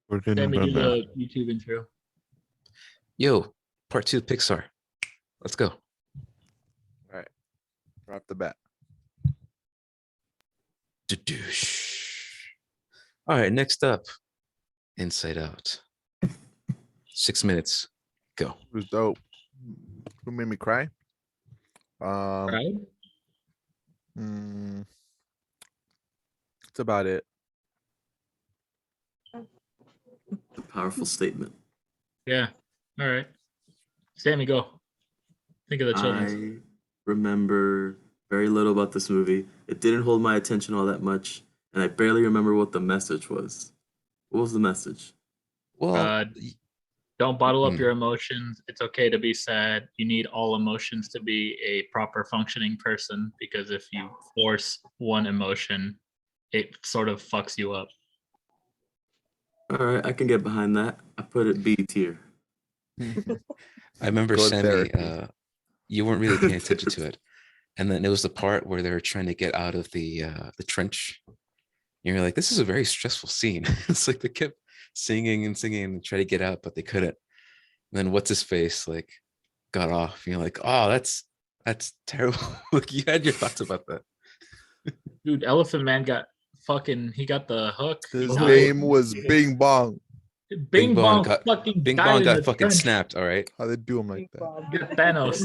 We're getting Sammy, do done now. the YouTube intro. Yo, part 2 Pixar. Let's go. All right. Drop the bat. All right, next up, Inside Out. 6 minutes. Go. It was dope. Who made me cry? Right? That's about it. A powerful statement. Yeah. All right. Sammy, go. Think of the children. I remember very little about this movie. It didn't hold my attention all that much, and I barely remember what the message was. What was the message? Well, Don't bottle up your emotions. It's okay to be sad. You need all emotions to be a proper functioning person, because if you force one emotion, it sort of fucks you up. All right, I can get behind that. I put it B tier. I remember Good Sammy, therapy. you weren't really paying attention to it. And then it was the part where they were trying to get out of the trench. You're like, this is a very stressful scene. It's like they kept singing and singing and try to get out, but they couldn't. And then what's his face like got off. You're like, oh, that's terrible. Like, you had your thoughts about that. Dude, Elephant Man got the hook. His He name died. was Bing Bong. Bing Bong got fucking Bing died Bong in got the fucking trench. snapped. All right, How they do him like that? Got Thanos.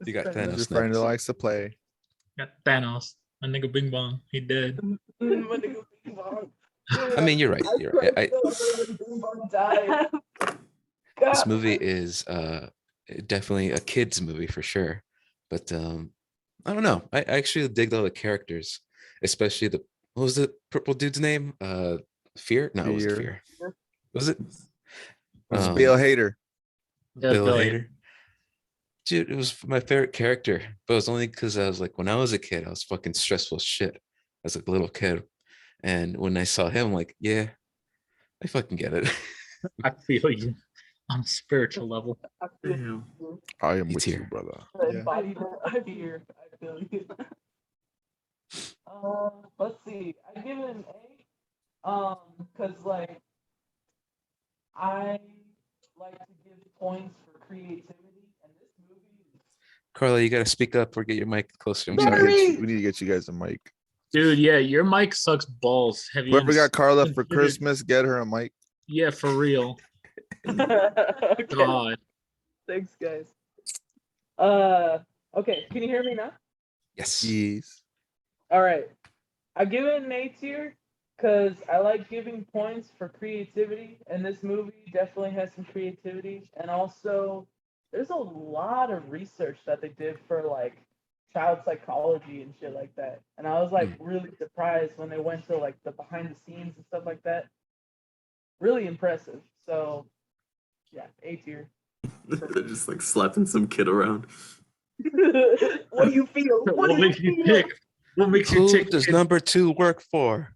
you got Your Thanos friend snapped. that likes to play. Got Thanos. My nigga Bing Bong. He dead. I mean, you're right. You're right. This movie is definitely a kids movie for sure, but I don't know. I actually digged all the characters, especially what was the purple dude's name? Fear? No, it wasn't Fear. Was it? It was Bill Hader. Bill Hader. Dude, it was my favorite character, but it was only because I was like, when I was a kid, I was fucking stressful as shit as a little kid, and when I saw him, I'm like, yeah, I fucking get it. I feel you on a spiritual level. Damn. I am He's with here. you, brother. Yeah. I feel you. Let's see. I give it an A. Cause like I like to give points for creativity, and this movie is Carla, you gotta speak up or get your mic closer. I'm We need to sorry. get you- we need to get you guys a mic. Dude, yeah, your mic sucks balls. Have you Whoever got Carla for considered- Christmas, get her a mic. Yeah, for real. okay. God. Thanks, guys. Okay, can you hear me now? Yes. Yes. All right. I give it an A tier because I like giving points for creativity, and this movie definitely has some creativity. And also, there's a lot of research that they did for like child psychology and shit like that. And I was like really surprised when they went to like the behind the scenes and stuff like that. Really impressive. So, yeah, A tier. They're just like slapping some kid around. What do you feel? What do makes you feel? tick? What makes you Who tick? does number 2 work for?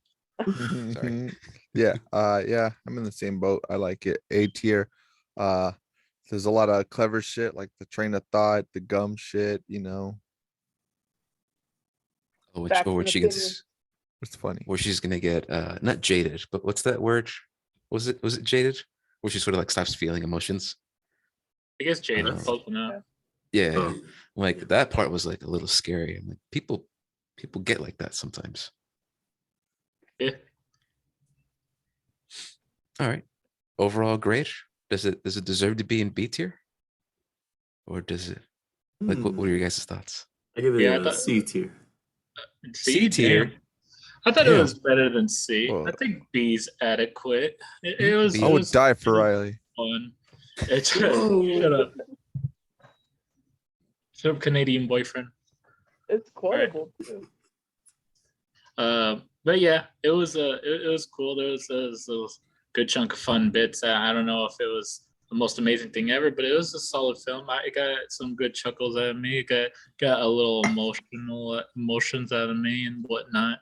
Sorry. Yeah. Yeah. I'm in the same boat. I like it. A tier. There's a lot of clever shit, like the train of thought, the gum shit. Facts Or and she gets, It's funny. where she's gonna get not jaded, but what's that word? Was it jaded? Where she sort of like stops feeling emotions. I guess Jada, Uh, close enough. Yeah. Oh. Like that part was like a little scary. I'm like, people get like that sometimes. Yeah. All right. Overall grade. Does it deserve to be in B tier? Or does it like what are your guys' thoughts? I give it Yeah, I a thought- C tier. C tier? Damn. I thought it Damn. was better than C. Well- I think B's adequate. It was. B. I it would was die for Riley. fun. It's Whoa. shut up. Shut up, Canadian boyfriend. It's quotable too. But yeah, it was it was cool. There was a good chunk of fun bits. I don't know if it was the most amazing thing ever, but it was a solid film. It got some good chuckles out of me. It got a little emotions out of me and whatnot.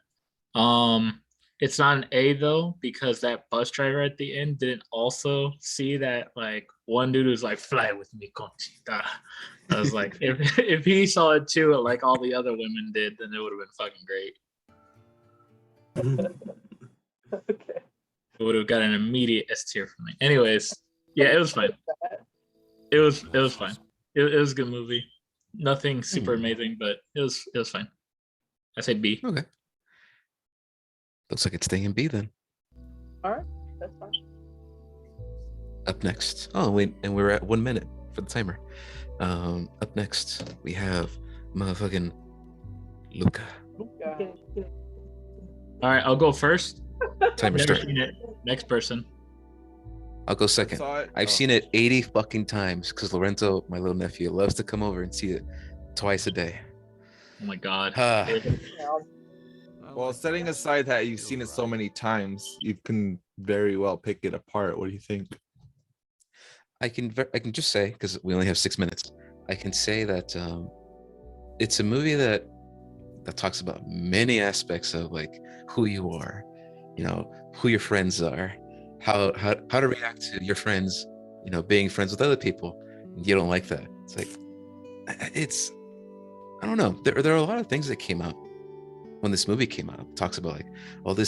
It's not an A though, because that bus driver at the end didn't also see that like one dude was like, "Fly with me, Conchita." I was like, if he saw it too, like all the other women did, then it would have been fucking great. Okay. it would have got an immediate S tier from me. Anyways, yeah, it was fine. It was fine. It was a good movie. Nothing super amazing, but it was fine. I say B. Okay. Looks like it's staying in B then. All right, that's fine. Up next. Oh wait, and we're at 1 minute for the timer. Up next we have motherfucking Luca. All right, I'll go first. Timer Never start. seen it. Next person. I'll go second. Saw it. I've seen it 80 fucking times because Lorenzo, my little nephew, loves to come over and see it twice a day. Oh my god. Ah, Well, setting aside that you've seen it so many times, you can very well pick it apart. What do you think? I can just say, because we only have 6 minutes, I can say that it's a movie that talks about many aspects of like who you are, you know, who your friends are, how to react to your friends, you know, being friends with other people. You don't like that. It's like I don't know. There are a lot of things that came out when this movie came out. It talks about like, oh, it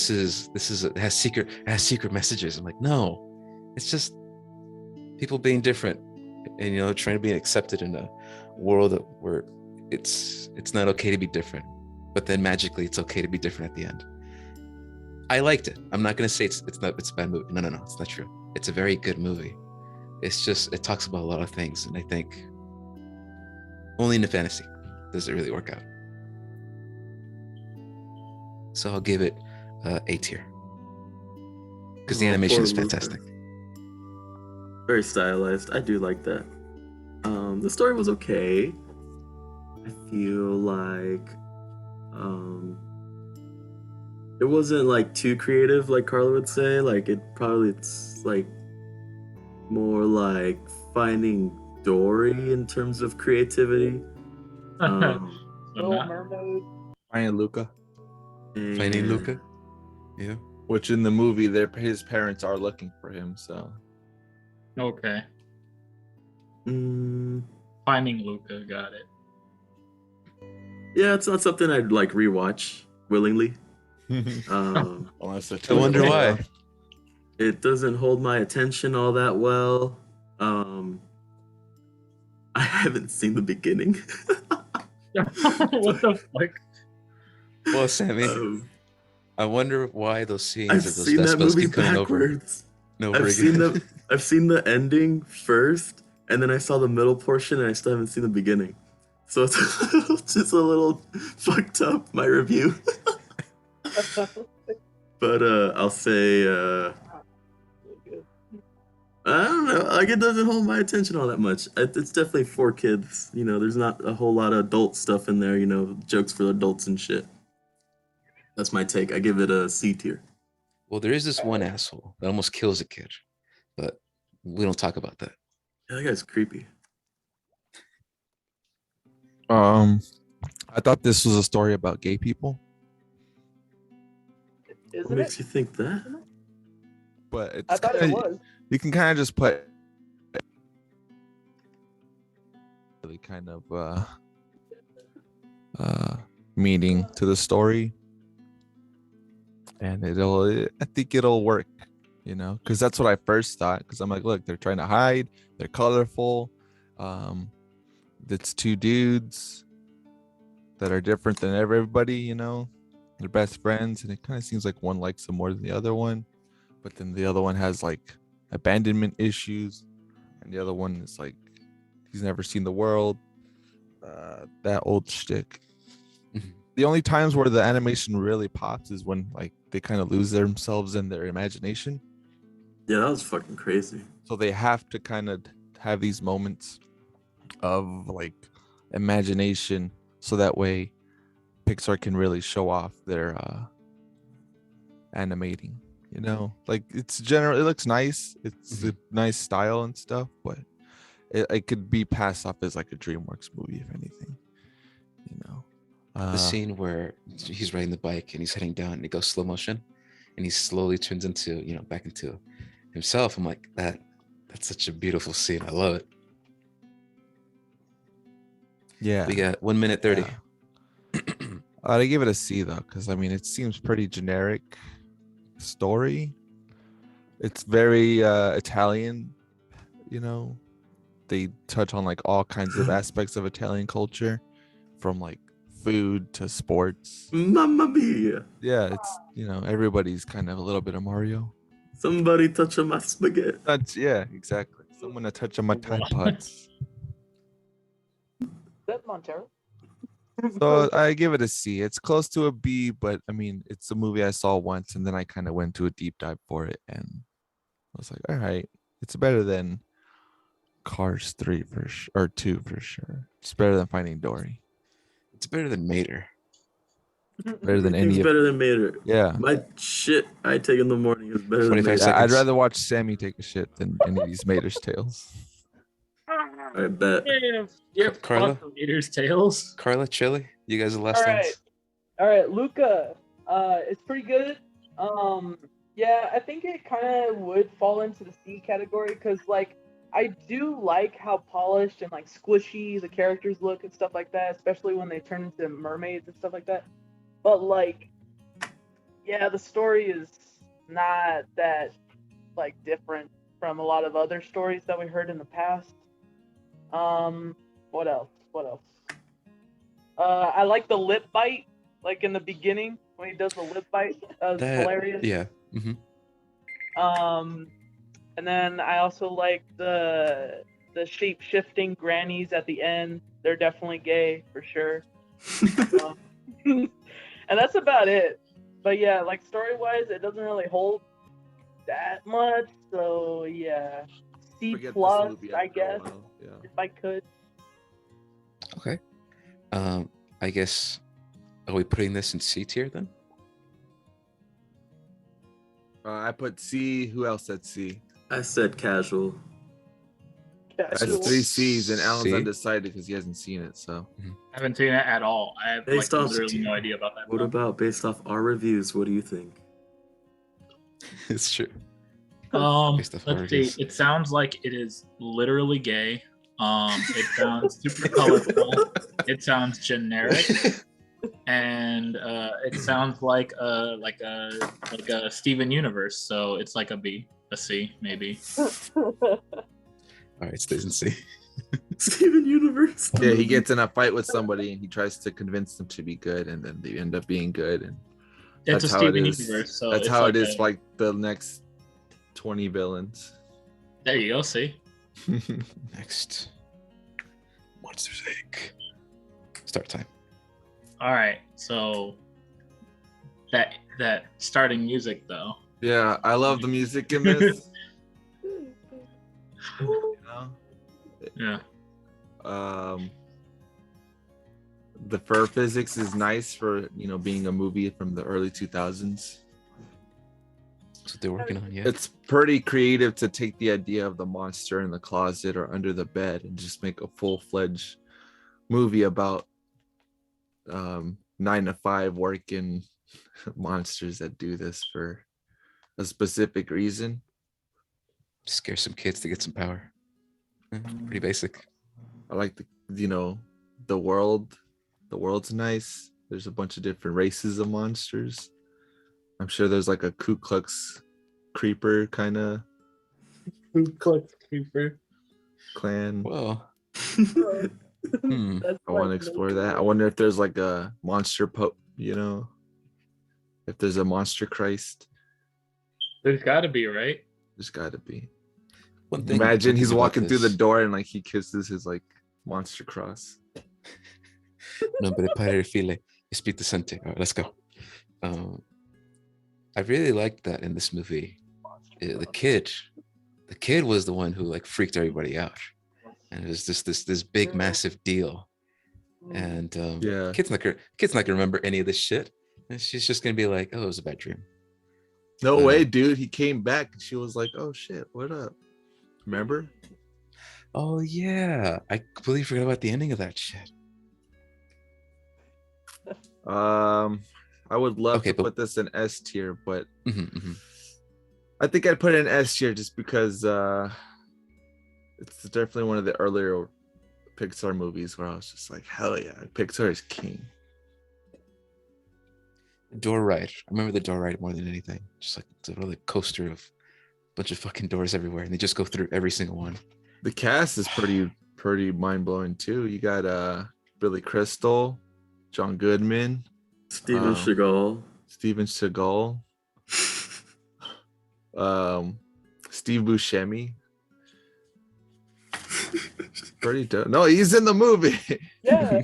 has secret messages. I'm like, no, it's just people being different and, you know, trying to be accepted in a world where it's not okay to be different, but then magically it's okay to be different at the end. I liked it. I'm not gonna say it's a bad movie. No, it's not true. It's a very good movie. It's just, it talks about a lot of things, and I think only in the fantasy does it really work out. So I'll give it A tier because the animation is fantastic. Very stylized. I do like that. The story was okay. I feel like it wasn't like too creative, like Carla would say. Like it's like more like Finding Dory in terms of creativity. Little Mermaid. Finding Luca, Finding and- Luca. Yeah. which in the movie, his parents are looking for him. So Okay. Mm, Finding Luca, got it. yeah, it's not something I'd like rewatch willingly. unless I wonder why. It doesn't hold my attention all that well. I haven't seen the beginning. What the fuck? Well, Sammy, Um, I wonder why those scenes I've of those seen that Vespas movie keep coming over backwards. and over I've again. seen the ending first, and then I saw the middle portion, and I still haven't seen the beginning. So it's just a little fucked up, my review. But I'll say I don't know. Like, it doesn't hold my attention all that much. It's definitely for kids. You know, there's not a whole lot of adult stuff in there. You know, jokes for adults and shit. That's my take. I give it a C tier. Well, there is this one asshole that almost kills a kid, but we don't talk about that. Yeah, that guy's creepy. I thought this was a story about gay people, What Isn't makes it? you think that? but it's I thought it kinda- was. You can kind of just put really kind of meaning to the story, and I think it'll work, you know, because that's what I first thought. Because I'm like, look, they're trying to hide, they're colorful, it's two dudes that are different than everybody, you know, they're best friends, and it kind of seems like one likes them more than the other one, but then the other one has like abandonment issues, and the other one is like he's never seen the world, that old shtick. Mhm. The only times where the animation really pops is when like they kind of lose themselves in their imagination, Yeah, that was fucking crazy. so they have to kind of have these moments of like imagination, so that way Pixar can really show off their animating, you know, like it's general, it looks nice, it's a nice style and stuff, but it could be passed off as like a DreamWorks movie if anything, you know. The scene where he's riding the bike and he's heading down and it goes slow motion and he slowly turns into, you know, back into himself. I'm like, that's such a beautiful scene. I love it. yeah, We got 1 minute 30. yeah. I give it a C though, because I mean it seems pretty generic story. It's very Italian, you know. They touch on like all kinds of aspects of Italian culture, from like food to sports. Mamma mia! Yeah, it's everybody's kind of a little bit of Mario. Somebody touch my spaghetti. That's exactly. Someone to touch on my Tide What? Pods. That Montero. So I give it a C. It's close to a B, but I mean, it's a movie I saw once, and then I kind of went to a deep dive for it, and I was like, all right, it's better than Cars 3 for sure, or 2 for sure. It's better than Finding Dory. It's better than Mater. Better than Everything's any of. better than Mater. Yeah. My shit I take in the morning is better than 25 Mater. seconds. I'd rather watch Sammy take a shit than any of these Mater's tales. I bet. Yeah, Carla? fuck the Leader's Tales. Carla, Chili, you guys are the last All right. ones. All right, Luca. It's pretty good. Yeah, I think it kind of would fall into the C category because, like, I do like how polished and like squishy the characters look and stuff like that, especially when they turn into mermaids and stuff like that. But like, yeah, the story is not that like different from a lot of other stories that we heard in the past. What else? What else? I like the lip bite, like in the beginning when he does the lip bite. It's hilarious. Yeah. hmm And then I also like the shape shifting grannies at the end. They're definitely gay for sure. And that's about it. But yeah, like story wise, it doesn't really hold that much. So yeah, C Forget this plus, movie I after a guess, while. Yeah. if I could. Okay. I guess, are we putting this in C tier then? I put C. Who else said C? I said casual. That's Casual. 3 C's, and Alan's C? undecided because he hasn't seen it. So I haven't seen it at all. I have Based like off- literally no idea about that. What film. about based off our reviews? What do you think? It's true. Let's Based off see. Harvey's. It sounds like it is literally gay. It sounds super colorful. It sounds generic, and it sounds like a Steven Universe. So it's like a B, a C, maybe. All right, stays in C. Steven Universe. yeah, he gets in a fight with somebody and he tries to convince them to be good, and then they end up being good, and It's that's a how it Steven is. Universe. So That's it's how like it is a- for like the next 20 villains. There you go. See. Next, Monsters Inc. Start time. All right. So that starting music though. Yeah, I love the music in this. You know? Yeah. The fur physics is nice for being a movie from the early 2000s. That's what they're working on. Yeah. It's pretty creative to take the idea of the monster in the closet or under the bed and just make a full-fledged movie about 9 to 5 working monsters that do this for a specific reason. Scare some kids to get some power. Pretty basic. I like the world. The world's nice. There's a bunch of different races of monsters. I'm sure there's like a Ku Klux creeper kind of Ku Klux Creeper. clan. Well, That's I want to like explore no- that. I wonder if there's like a monster pope, if there's a monster Christ. There's got to be, right? There's got to be. one thing. Imagine one he's thing about walking through the this- door and like he kisses his like monster cross. Nombre Padre File Espíritu Santo. All right, let's go. I really liked that in this movie. The kid was the one who like freaked everybody out, and it was just this big massive deal. And Yeah. kid's not gonna remember any of this shit, and she's just gonna be like, "Oh, it was a bad dream." No way, dude. He came back and she was like, "Oh shit, what up?" Remember? Oh yeah, I completely forgot about the ending of that shit. I would love Okay, to but- put this in S tier, but Mhm, mhm. I think I'd put it in S tier just because it's definitely one of the earlier Pixar movies where I was just like, hell yeah, Pixar is king. Door ride. I remember the door ride more than anything. Just like the roller coaster of bunch of fucking doors everywhere, and they just go through every single one. The cast is pretty mind blowing too. You got Billy Crystal, John Goodman, Steven Seagal. Steven Seagal, Steve Buscemi. Pretty dope. No, he's in the movie. Yeah,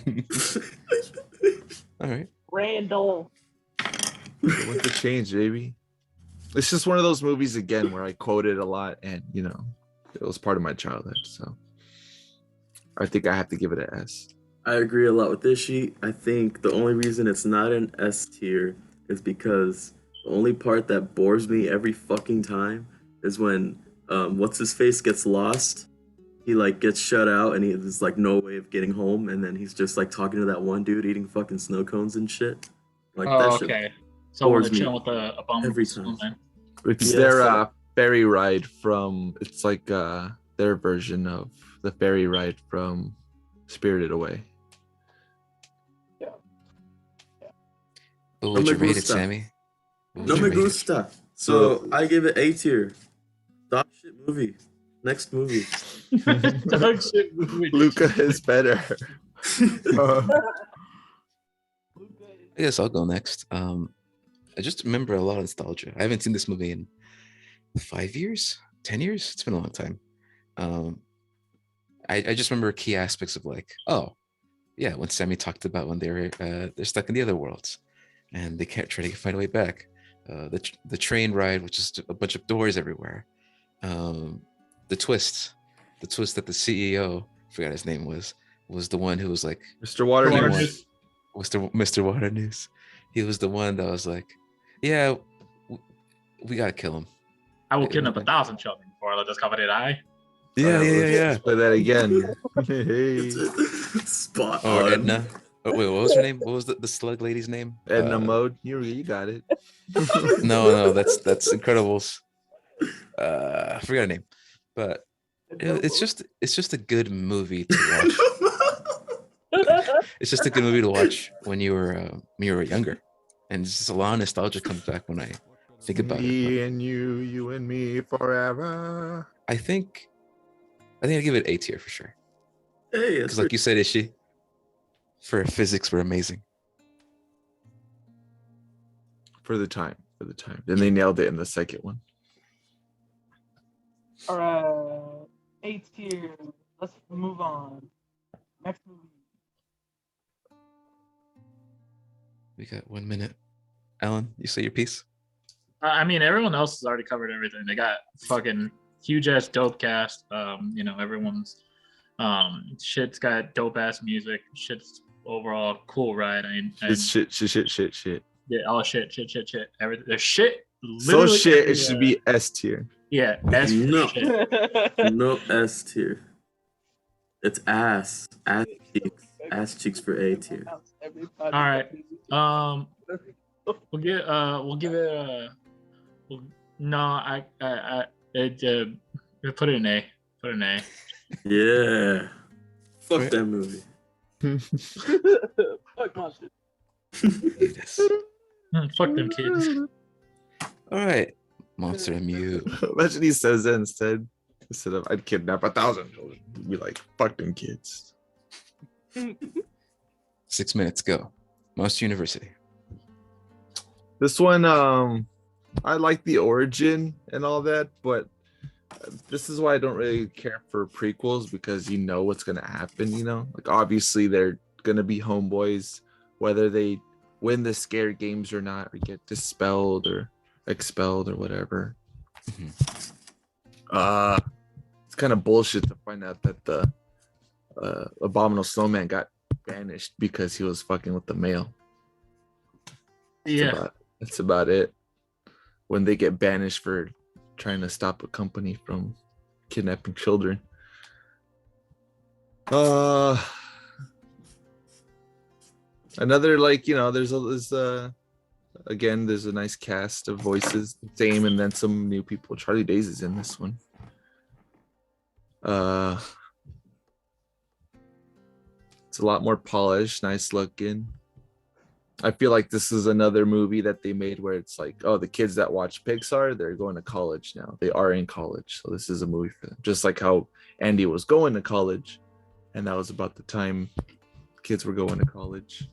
All right. Randall. What's the change, baby? It's just one of those movies again where I quoted a lot, and it was part of my childhood. So I think I have to give it an S. I agree a lot with this sheet. I think the only reason it's not an S tier is because the only part that bores me every fucking time is when what's his face gets lost. He like gets shut out and there's like no way of getting home, and then he's just like talking to that one dude eating fucking snow cones and shit. Like that shit. Okay. So when bores they're me chilling with the abominable every time. snowman. It's Yeah, their so- ferry ride from. It's like their version of the ferry ride from Spirited Away. But would you me rate it, gusta. Sammy? What would No you me rate it? gusta. So I give it A tier. Dog shit movie. Next movie. Dog shit movie. Luca is better. I guess I'll go next. I just remember a lot of nostalgia. I haven't seen this movie in 5 years, 10 years. It's been a long time. I just remember key aspects of like, oh, yeah, when Sammy talked about when they're stuck in the other worlds, and they can't try to find a way back. The train ride, which is a bunch of doors everywhere. The twist that the CEO, forgot his name was the one who was like Mr. Waterdeep. Waterdeep. Mr. Water News. He was the one that was like, yeah, we gotta kill him. I will kidnap 1,000 children before I let this company die. Let's play that again. Hey. Spot Or on. Edna. Oh, wait, what was her name? What was the slug lady's name? Edna Mode. You got it. No, that's Incredibles. I forgot her name, but it's just a good movie to watch. It's just a good movie to watch when you were younger, and it's just a lot of nostalgia comes back when I think about it. Me and you and me forever. I think I give it A tier for sure. Hey, Because like you said, Ishi, for physics were amazing. For the time. Then they nailed it in the second one. All right, 8 tier. Let's move on. Next movie. We got 1 minute. Alan, you say your piece? I mean, everyone else has already covered everything. They got fucking huge ass dope cast. Everyone's shit's got dope ass music. Shit's overall cool ride. It's shit. Yeah, all shit. Everything. There's shit. So literally shit, it everywhere. should be S tier. Yeah, S for No. shit. No S tier. It's ass. Ass cheeks for A tier. All right. We'll give it a. Put it in A. Put it in A. Yeah. Fuck that movie. Fuck my shit. Yes. Fuck them kids. All right, Monster MU. Imagine he says that instead of I'd kidnap 1,000 children. He'd be like, fuck them kids. 6 minutes go. Monster University. This one, I like the origin and all that, but this is why I don't really care for prequels, because you know what's gonna happen. Like obviously they're gonna be homeboys, whether they win the scare games or not, or get dispelled or expelled or whatever. It's kind of bullshit to find out that the abominable snowman got banished because he was fucking with the male. Yeah. That's about it. When they get banished for trying to stop a company from kidnapping children. Another, like, there's a nice cast of voices, same, and then some new people. Charlie Days is in this one. It's a lot more polished, nice looking. I feel like this is another movie that they made where it's like, oh, the kids that watch Pixar, they're going to college now. They are in college. So this is a movie for them. Just like how Andy was going to college, and that was about the time kids were going to college.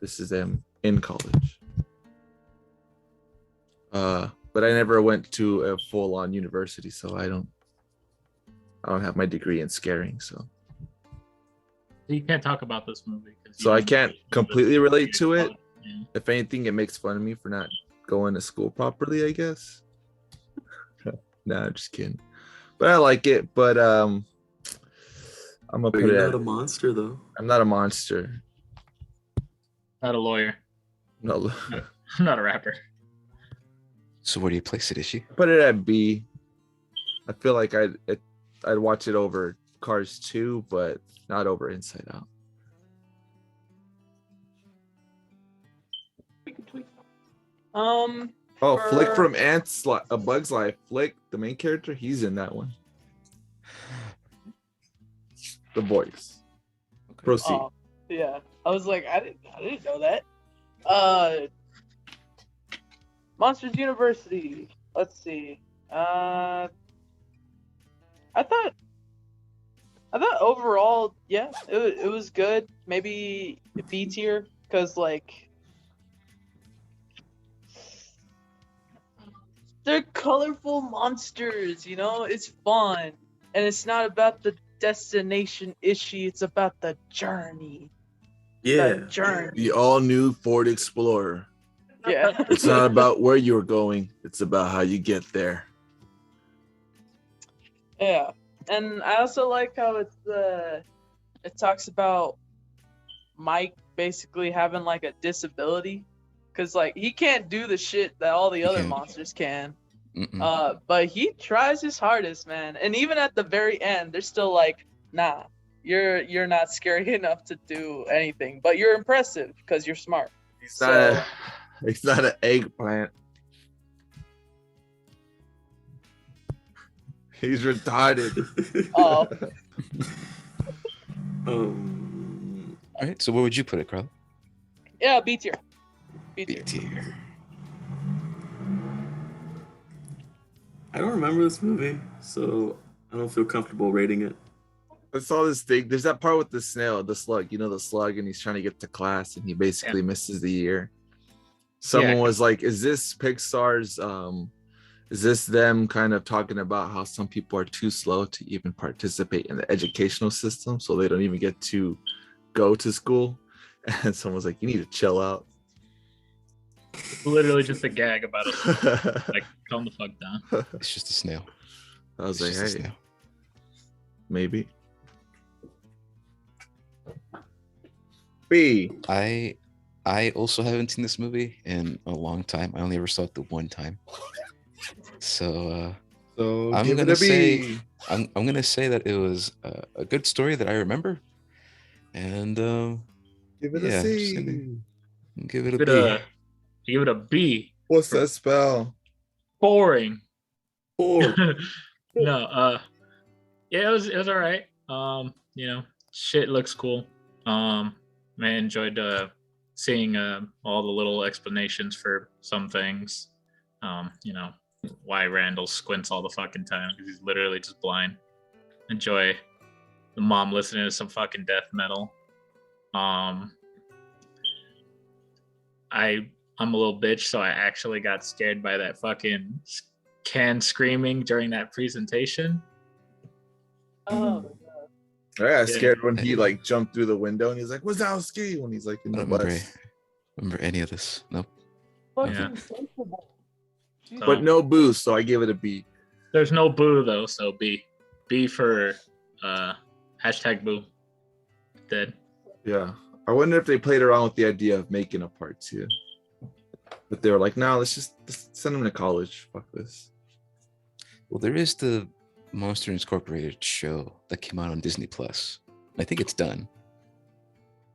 This is them in college. But I never went to a full-on university, so I don't have my degree in scaring, so You can't talk about this movie. So I can't completely relate to it. Yeah. If anything, it makes fun of me for not going to school properly, I guess. Nah, I'm just kidding. But I like it. But I'm gonna But put it you're at, not a monster though. I'm not a monster. Not a lawyer. No, I'm not a rapper. So where do you place it, Ishi? put it at B. I feel like I'd watch it over Cars 2, but not over Inside Out. Um. Oh, Flick for- from Ants, A Bug's Life. Flick, the main character, he's in that one. The voice. Proceed. Oh, yeah. I was like, I didn't know that. Monsters University. Let's see. I thought overall, yeah, it was good. Maybe B tier, because like they're colorful monsters, you know, it's fun. And it's not about the destination issue, it's about the journey. Yeah. The journey. The all-new Ford Explorer. Yeah. It's not about where you're going. It's about how you get there. Yeah, and I also like how it talks about Mike basically having like a disability, because like he can't do the shit that all the He other can't. monsters can. Mm-mm. But he tries his hardest, man. And even at the very end, they're still like, nah, you're not scary enough to do anything, but you're impressive because you're smart. He's not an eggplant. He's retarded. Oh, All right. So where would you put it, Carl? yeah, B tier. B B tier. tier. I don't remember this movie, so I don't feel comfortable rating it. I saw this thing. There's that part with the snail, the slug, the slug, and he's trying to get to class and he basically misses the year. Someone was like, is this Pixar's is this them kind of talking about how some people are too slow to even participate in the educational system, so they don't even get to go to school? And someone was like, you need to chill out. It's literally just a gag about it. Like, calm the fuck down. It's just a snail. I was It's like, just a hey, snail. maybe. B. I also haven't seen this movie in a long time. I only ever saw it the one time. So So I'm give gonna it a B. say I'm gonna say that it was a good story that I remember, and Give it yeah, a just C. gonna give it a Give B. it a B. What's that spell? Boring. Or No, yeah, it was all right. Shit looks cool. I enjoyed seeing all the little explanations for some things. Why Randall squints all the fucking time because he's literally just blind. Enjoy the mom listening to some fucking death metal. I'm a little bitch, so I actually got scared by that fucking can screaming during that presentation. Oh, I got scared when he like jumped through the window and he's like, Wazowski, when he's like in I the don't bus. remember any of this. Nope. fucking Yeah. sensible. So, But no boost, so I give it a B. there's no boo though, so B. B for hashtag boo. Dead. Yeah. I wonder if they played around with the idea of making a part 2. But they were like, no, let's send him to college. Fuck this. Well, there is the Monsters Incorporated show that came out on Disney Plus. I think it's done.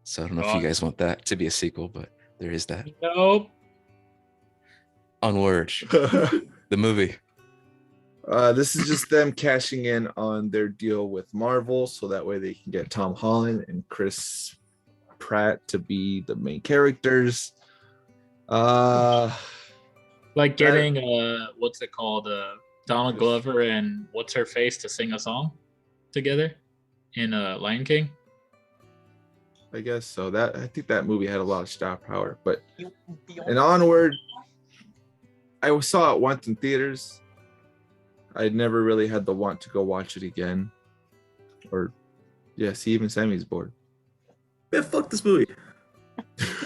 So I don't know if you guys want that to be a sequel, but there is that. Nope. Onward, the movie. This is just them cashing in on their deal with Marvel, so that way they can get Tom Holland and Chris Pratt to be the main characters. Like getting what's it called? Donald Glover and what's her face to sing a song together in Lion King. I guess so. I think that movie had a lot of star power. But and Onward, I saw it once in theaters. I never really had the want to go watch it again. Or yeah, see, even Sammy's bored. Man, fuck this movie.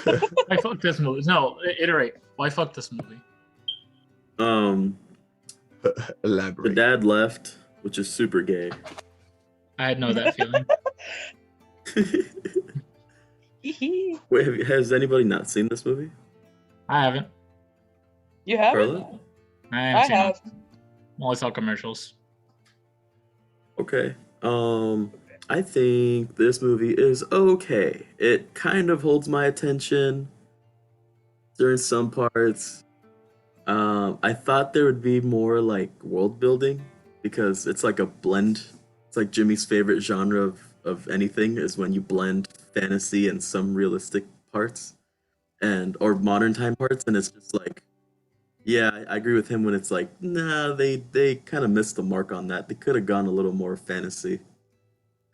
Why fuck this movie? No, iterate. Why fuck this movie? The Elaborate. dad left, which is super gay. I had no that feeling. Wait, has anybody not seen this movie? I haven't. You haven't? Carla? I I haven't seen have. it. Only saw commercials. Okay. I think this movie is okay. It kind of holds my attention during some parts. I thought there would be more like world building because it's like a blend. It's like Jimmy's favorite genre of anything is when you blend fantasy and some realistic parts or modern time parts, and it's just like, yeah, I agree with him when it's like, nah, they kind of missed the mark on that. They could have gone a little more fantasy.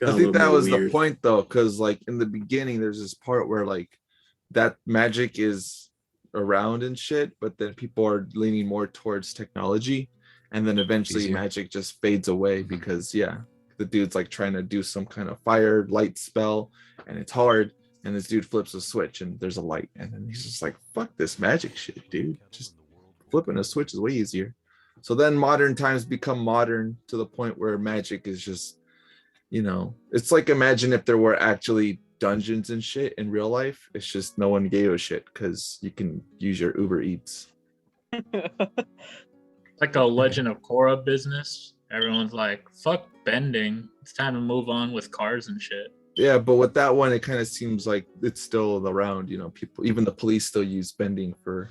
I think that was the point though, because like in the beginning, there's this part where like that magic is around and shit, but then people are leaning more towards technology, and then eventually Easier. magic just fades away because the dude's like trying to do some kind of fire light spell, and it's hard, and this dude flips a switch and there's a light, and then he's just like, fuck this magic shit, dude. Just flipping a switch is way easier. So then modern times become modern to the point where magic is just, it's like, imagine if there were actually dungeons and shit in real life. It's just no one gave a shit because you can use your Uber Eats. Like a Legend of Korra business. Everyone's like, fuck bending. It's time to move on with cars and shit. Yeah, but with that one, it kind of seems like it's still around, people, even the police still use bending for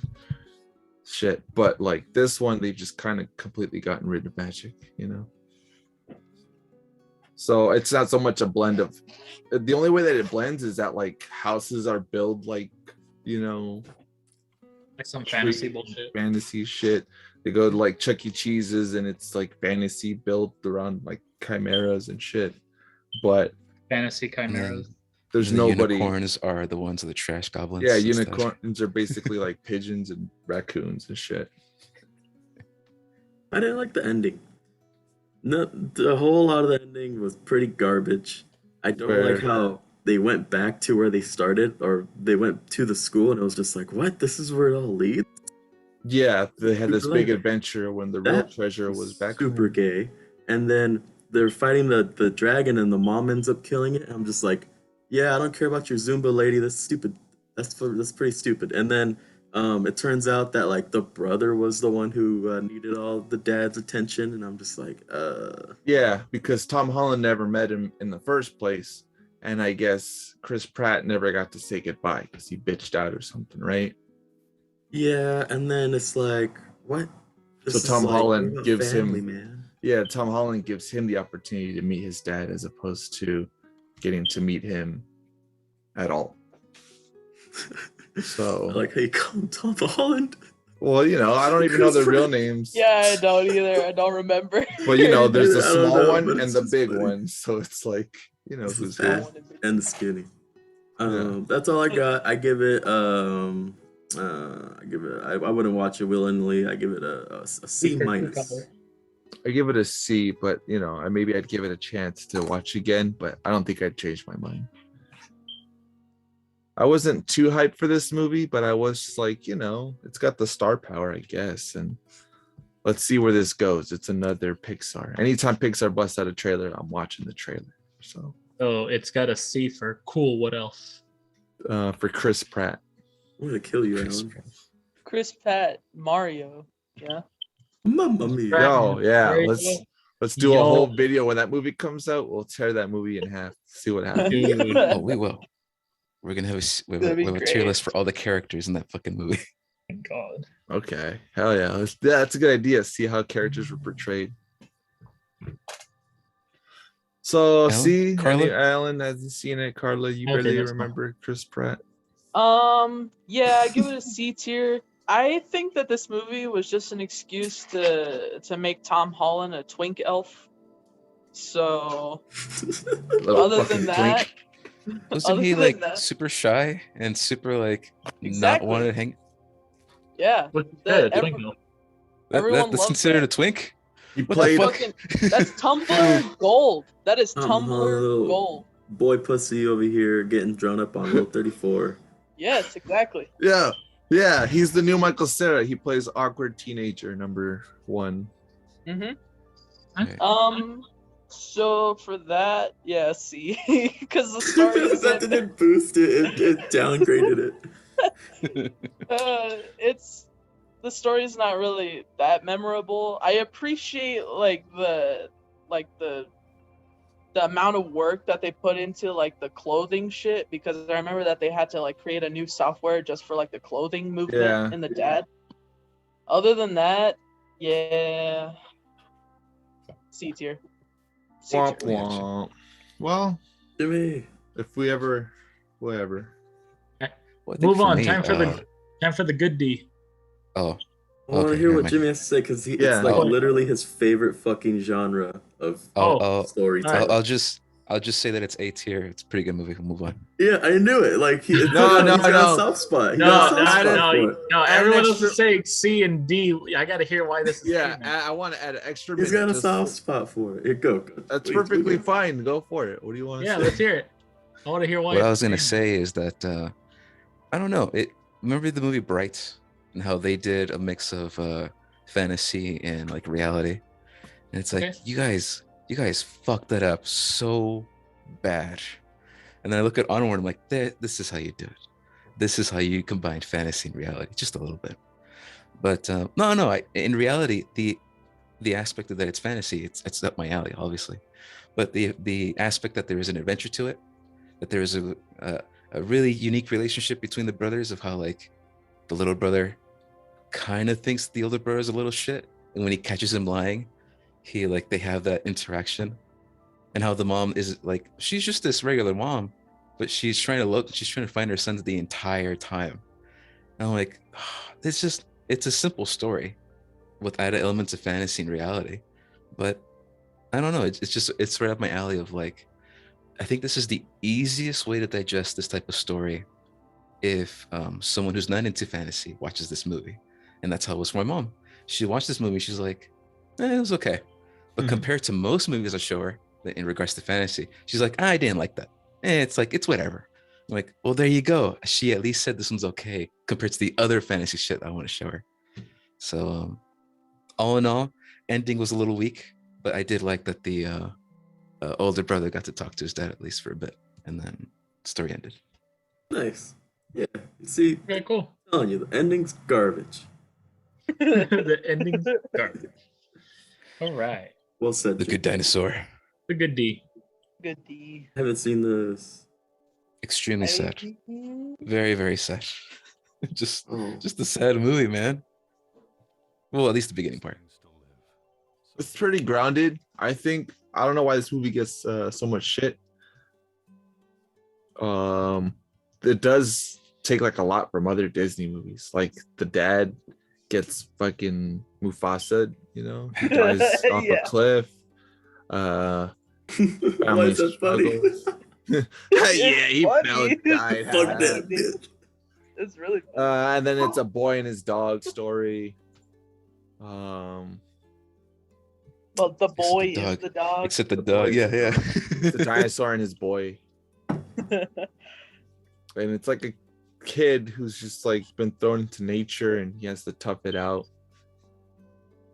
shit. But like this one, they've just kind of completely gotten rid of magic, So it's not so much a blend of, the only way that it blends is that like houses are built like, Like some fantasy bullshit. Fantasy shit. They go to like Chuck E. Cheese's and it's like fantasy built around like chimeras and shit. But Fantasy chimeras. There's And the nobody. Unicorns are the ones of the trash goblins. Yeah, and stuff. unicorns are basically like pigeons and raccoons and shit. I didn't like the ending. No, the whole lot of the ending was pretty garbage. I don't like how they went back to where they started, or they went to the school, and it was just like, what? This is where it all leads? Yeah, they had this big adventure when the real That treasure was back super home. gay. And then they're fighting the dragon, and the mom ends up killing it. And I'm just like, yeah, I don't care about your Zumba lady. That's stupid. That's pretty stupid. And then it turns out that like the brother was the one who needed all the dad's attention, and I'm just like, Yeah, because Tom Holland never met him in the first place, and I guess Chris Pratt never got to say goodbye because he bitched out or something, right? yeah. And then it's like, what? So Tom Holland what about gives family, him, man. yeah, Tom Holland gives him the opportunity to meet his dad as opposed to getting to meet him at all. So Like, hey, come Tom Holland. well, I don't even know their real names. Yeah, I don't either. I don't remember. But there's the I don't small know, one but and it's the just big funny. one. So it's like, This who's is fat who. and the skinny. Yeah. That's all I got. I give it I wouldn't watch it willingly. I give it a C minus. I give it a C, but maybe I'd give it a chance to watch again, but I don't think I'd change my mind. I wasn't too hyped for this movie, but I was just like, it's got the star power, I guess. And let's see where this goes. It's another Pixar. Anytime Pixar busts out a trailer, I'm watching the trailer. So it's got a C for cool. What else? For Chris Pratt. I'm gonna kill you, Alan. Chris Pratt, Mario. Yeah. Mamma mia. Oh yeah, There you let's do a Yo. whole video when that movie comes out. We'll tear that movie in half. See what happens. Dude, Oh, we will. We're gonna have we That'd be have a tier great. list for all the characters in that fucking movie. God. Okay, hell yeah, that's a good idea. See how characters were portrayed. So Alan? see, Carla? Alan hasn't seen it. Carla, you Okay, barely that's fine. remember Chris Pratt. Yeah, I give it a C tier. I think that this movie was just an excuse to make Tom Holland a twink elf. So Little other fucking than that, Wasn't other he than like that, super shy and super like not Exactly. wanted to hang? yeah, What you that said, Twinkle. everyone That's loves considered that. a twink? He What the played. fuck? That's Tumblr gold. That is Tom Tumblr Holland, gold. boy pussy over here getting drawn up on Rule 34. Yes, exactly. Yeah, yeah. He's the new Michael Cera. He plays awkward teenager number 1. Mm-hmm. So for that, yeah, C, because the story is That didn't boost it, it downgraded it. it's the story's not really that memorable. I appreciate the amount of work that they put into like the clothing shit, because I remember that they had to like create a new software just for like the clothing movement Yeah. in the dad. Other than that, yeah, C tier. C tier. Womp womp. Well, Jimmy. if we ever, whatever. Well, I think Move for on. me, Time for the good D. oh, I want to Okay, hear never what mind. Jimmy has to say because Yeah. it's like Oh. literally his favorite fucking genre of storytelling. I'll just say that it's A tier. It's a pretty good movie. We'll move on. Yeah, I knew it. Like he's No, got a no. soft spot. He No, got a no, soft spot no, for it. no. Add Everyone an else is extra- saying C and D. I got to hear why this is. Yeah, C now. I want to add an extra He's minute. got a just soft for- spot for it. Here, go. That's Please, perfectly go. fine. Go for it. What do you want to Yeah, say? let's hear it. I want to hear why. What I it's was gonna C. say is that I don't know. Remember the movie Bright and how they did a mix of fantasy and like reality, and it's like Okay. you guys fucked that up so bad. And then I look at Onward, I'm like, this is how you do it. This is how you combine fantasy and reality, just a little bit. But no. In reality, the aspect of that it's fantasy, it's up my alley, obviously. But the aspect that there is an adventure to it, that there is a really unique relationship between the brothers of how like the little brother kind of thinks the older brother is a little shit, and when he catches him lying, they have that interaction, and how the mom is like she's just this regular mom, but she's trying to find her sons the entire time. And I'm like, it's a simple story with added elements of fantasy and reality, but I don't know. It's right up my alley of like, I think this is the easiest way to digest this type of story if someone who's not into fantasy watches this movie. And that's how it was for my mom. She watched this movie, she's like, it was okay. But compared to most movies I show her in regards to fantasy, she's like, I didn't like that. It's whatever. I'm like, well, there you go. She at least said this one's okay compared to the other fantasy shit I want to show her. So all in all, ending was a little weak, but I did like that the older brother got to talk to his dad at least for a bit, and then the story ended. Nice. Yeah. See, Okay, cool. I'm telling you, the ending's garbage. The ending's garbage. All right. Well said. The Jim. Good Dinosaur. The good D. Good D. Haven't seen this. Extremely sad. Very, very sad. just a sad movie, man. Well, at least the beginning part. It's pretty grounded. I think. I don't know why this movie gets so much shit. It does take like a lot from other Disney movies. Like the dad gets fucking Mufasa, he dies off a cliff. Why Family is that funny? struggles. Yeah, he funny. fell and died. Fuck that bitch. It's really funny. And then it's a boy and his dog story. Well, the boy is dog. the dog. Except the The dog. boy. Yeah. The dinosaur and his boy. And it's like a kid who's just like been thrown into nature and he has to tough it out.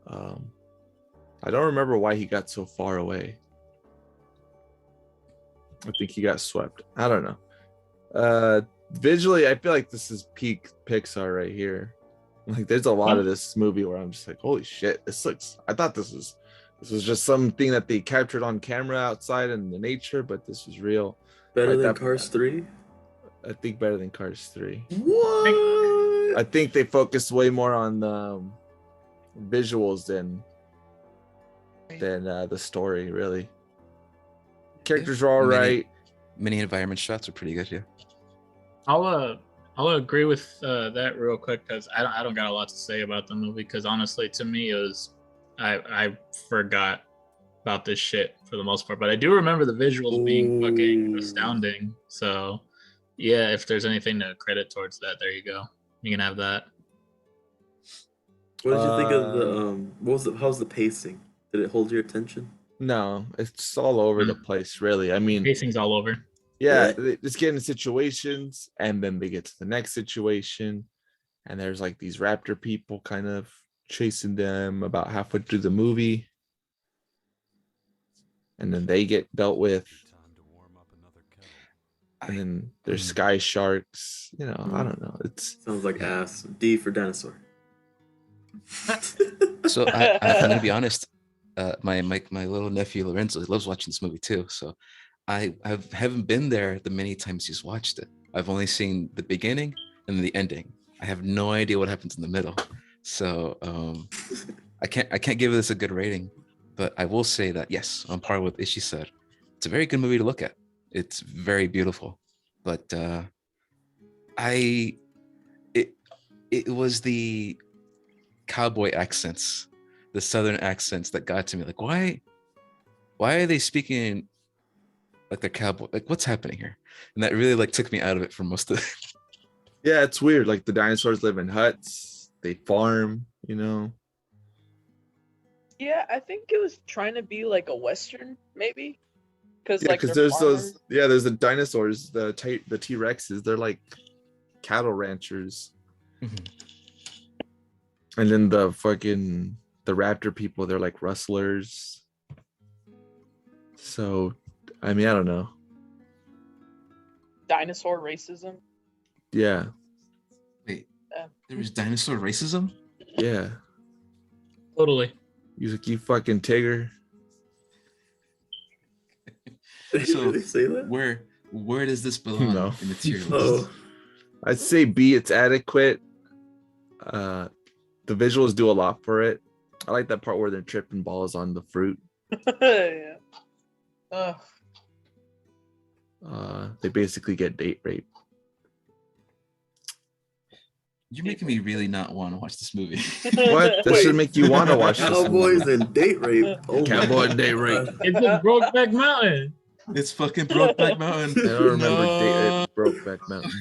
I don't remember why he got so far away. I think he got swept. I don't know. Visually, I feel like this is peak Pixar right here. Like there's a lot of this movie where I'm just like, holy shit, this looks, I thought this was just something that they captured on camera outside in the nature, but this was real. Better Like than that- Cars 3? I think better than Cars 3. What? I think they focused way more on the visuals than the story, really. Characters are all right. Many environment shots are pretty good. Yeah. I'll agree with that real quick because I don't got a lot to say about the movie because honestly, to me, it was I forgot about this shit for the most part, but I do remember the visuals being fucking Ooh. astounding. So yeah, if there's anything to credit towards that, there you go. You can have that. What did you think of the how's the pacing? Did it hold your attention? No, it's all over the place, really. I mean, Pacing's all over. yeah, Really? they just get in situations and then they get to the next situation, and there's like these raptor people kind of chasing them about halfway through the movie, and then they get dealt with, and then there's sky sharks. You know, I don't know. It's Sounds like ass. D for dinosaur. So I'm gonna be honest. My little nephew Lorenzo loves watching this movie too. So I haven't been there the many times he's watched it. I've only seen the beginning and the ending. I have no idea what happens in the middle. So I can't give this a good rating, but I will say that yes, on par with Ishi said, it's a very good movie to look at. It's very beautiful, but it was the cowboy accents, the southern accents that got to me. Like, why are they speaking like they're cowboy? Like, what's happening here? And that really like took me out of it for most of it. yeah, it's weird. Like the dinosaurs live in huts, they farm. You know, Yeah, I think it was trying to be like a western, maybe. Because yeah, like because they're there's farmers. there's the dinosaurs, the T-Rexes. They're like cattle ranchers. And then the raptor people, they're like rustlers. So, I mean, I don't know. Dinosaur racism. Yeah, Wait, there was dinosaur racism? yeah. Totally. He's like, you fucking Tigger. Did So you really say that? where does this belong No. in the tier list? Oh, I'd say B, it's adequate. The visuals do a lot for it. I like that part where they're tripping balls on the fruit. Yeah. They basically get date rape. You're making me really not want to watch this movie. What? That Wait. should make you want to watch this cowboys movie. and date rape. Oh my Cowboy God. date rape. It's just Brokeback Mountain. It's fucking Brokeback Mountain. I don't remember No. date rape Brokeback Mountain.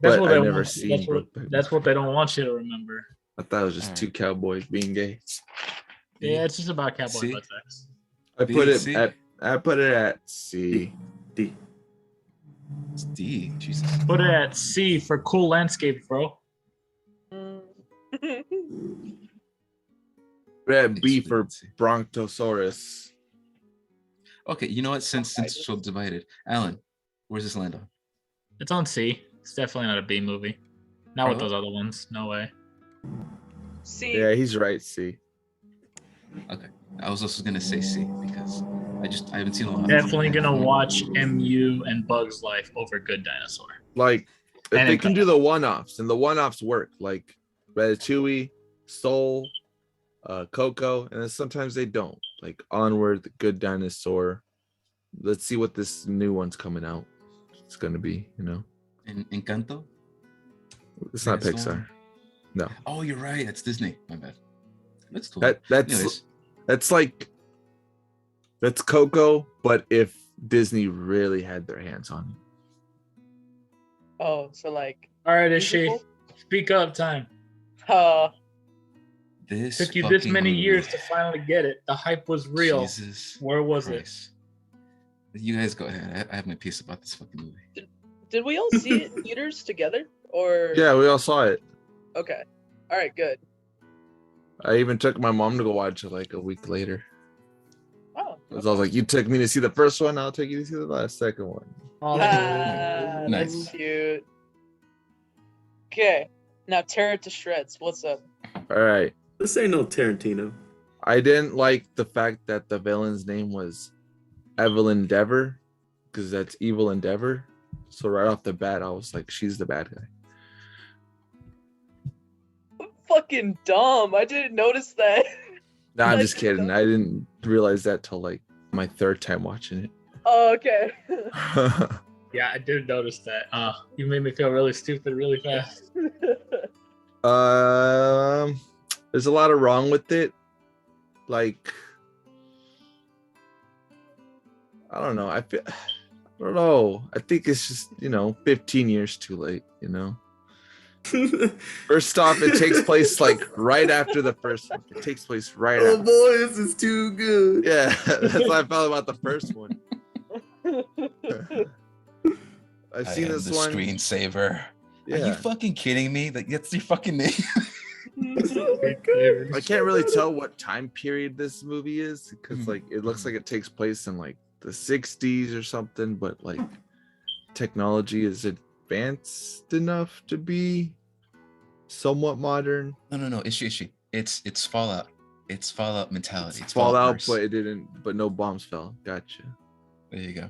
That's But what I've they never want. seen That's Brokeback what they don't want you to remember. I thought it was just All two right. cowboys being gay. Yeah, it's just about cowboy See? butt sex. I B, put it C? at C. D. It's D. Jesus. Put it at C for cool landscape, bro. Put it at B for Brontosaurus. Okay, you know what? Since we're divided, Alan, where's this land on? It's on C. It's definitely not a B movie. Not with Hello? those other ones. No way. See, Yeah, he's right. C. Okay, I was also gonna say C because I haven't seen a lot. Definitely gonna watch MU and Bugs Life over Good Dinosaur. Like, if And they it- can do the one-offs, and the one-offs work, like Ratatouille, Soul, Coco, and then sometimes they don't. Like Onward, The Good Dinosaur. Let's see what this new one's coming out. It's gonna be, you know. Encanto? It's not That's the Pixar. one? No. Oh, you're right. That's Disney. My bad. That's cool. That's Anyways, that's Coco, but if Disney really had their hands on it. oh, so like, All right, Ishi. musical? Speak up time. this Took you this fucking many movie- years to finally get it. The hype was real. Jesus Where was Christ. You guys go ahead. I have my piece about this fucking movie. Did we all see it in theaters together? Or Yeah, we all saw it. Okay. All right. Good. I even took my mom to go watch it like a week later. Oh. Because I was like, you took me to see the first one, I'll take you to see the second one. Oh, Ah, Nice. That's cute. Okay. Now tear it to shreds. What's up? All right. This ain't no Tarantino. I didn't like the fact that the villain's name was Evelyn Dever, because that's Evil Endeavor. So right off the bat, I was like, she's the bad guy. I'm fucking dumb. I didn't notice that. No, I'm Like, just kidding. I didn't realize that till like my third time watching it. Oh, okay. Yeah, I did notice that. You made me feel really stupid really fast. There's a lot of wrong with it. Like, I don't know. I don't know. I think it's just 15 years too late. First off, it takes place like right after the first one. It takes place right Oh after. boy, this is too good. Yeah, that's how I felt about the first one. I've seen this the one. Screensaver. Yeah. Are you fucking kidding me? That's your fucking name. Oh my God. I can't really tell what time period this movie is because Mhm. like it looks like it takes place in like the 60s or something, but like technology is advanced enough to be somewhat modern. No. Issue. It's Fallout. It's Fallout mentality. It's Fallout, Fallout-verse. but it didn't. But no bombs fell. Gotcha. There you go.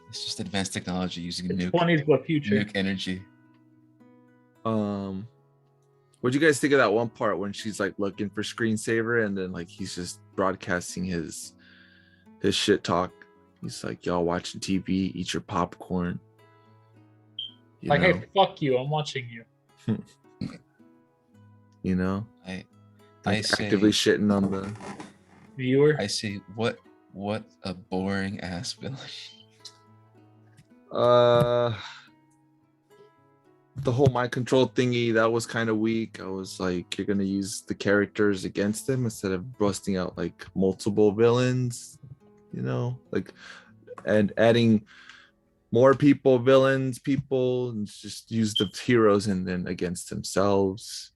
It's just advanced technology using The nuke 20s were future. nuke energy. What'd you guys think of that one part when she's like looking for Screensaver and then like he's just broadcasting his shit talk? He's like, y'all watching TV, eat your popcorn. Like, hey, fuck you, I'm watching you. I Like say- actively shitting on the. Viewer. I see what a boring ass villain. The whole mind control thingy, that was kind of weak. I was like, you're gonna use the characters against them instead of busting out like multiple villains, like, and adding more villains, and just use the heroes and then against themselves.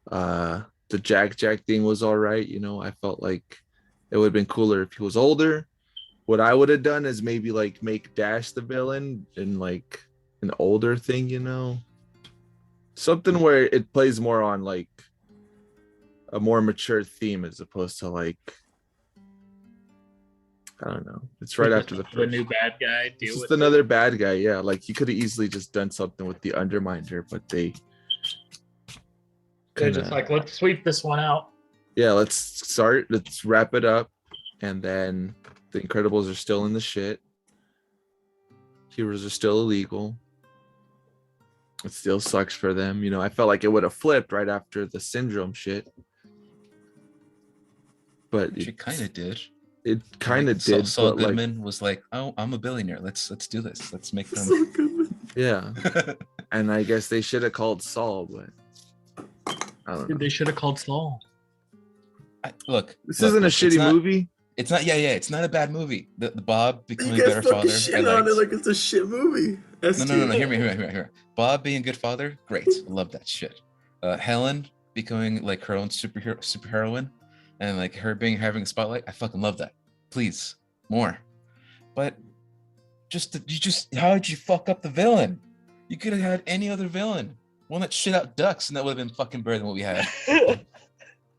The Jack thing was all right. I felt like it would have been cooler if he was older. What I would have done is maybe like make Dash the villain in like an older thing, something where it plays more on like a more mature theme as opposed to like, I don't know. It's right after the The first. new bad guy. It's Deal just with another bad guy. Yeah, like you could have easily just done something with the Underminer, but they They're just like, let's sweep this one out. yeah, let's wrap it up, and then the Incredibles are still in the shit. Heroes are still illegal. It still sucks for them. I felt like it would have flipped right after the Syndrome shit. But She kind of did. It kind of Like, did. Saul but like, Goodman was like, "Oh, I'm a billionaire. Let's do this. Let's make them." So good. yeah. And I guess they should have called Saul, but I don't know. They should have called Saul. Look, This isn't a shitty movie. It's not. Yeah. It's not a bad movie. The Bob You becoming a guys better fucking father. shit I on it liked. like it's a shit movie. No. Hear me. Bob being a good father, great. I love that shit. Helen becoming like her own superheroine, and like her having a spotlight. I fucking love that. Please, more. But how did you fuck up the villain? You could have had any other villain. One that shit out ducks, and that would have been fucking better than what we had.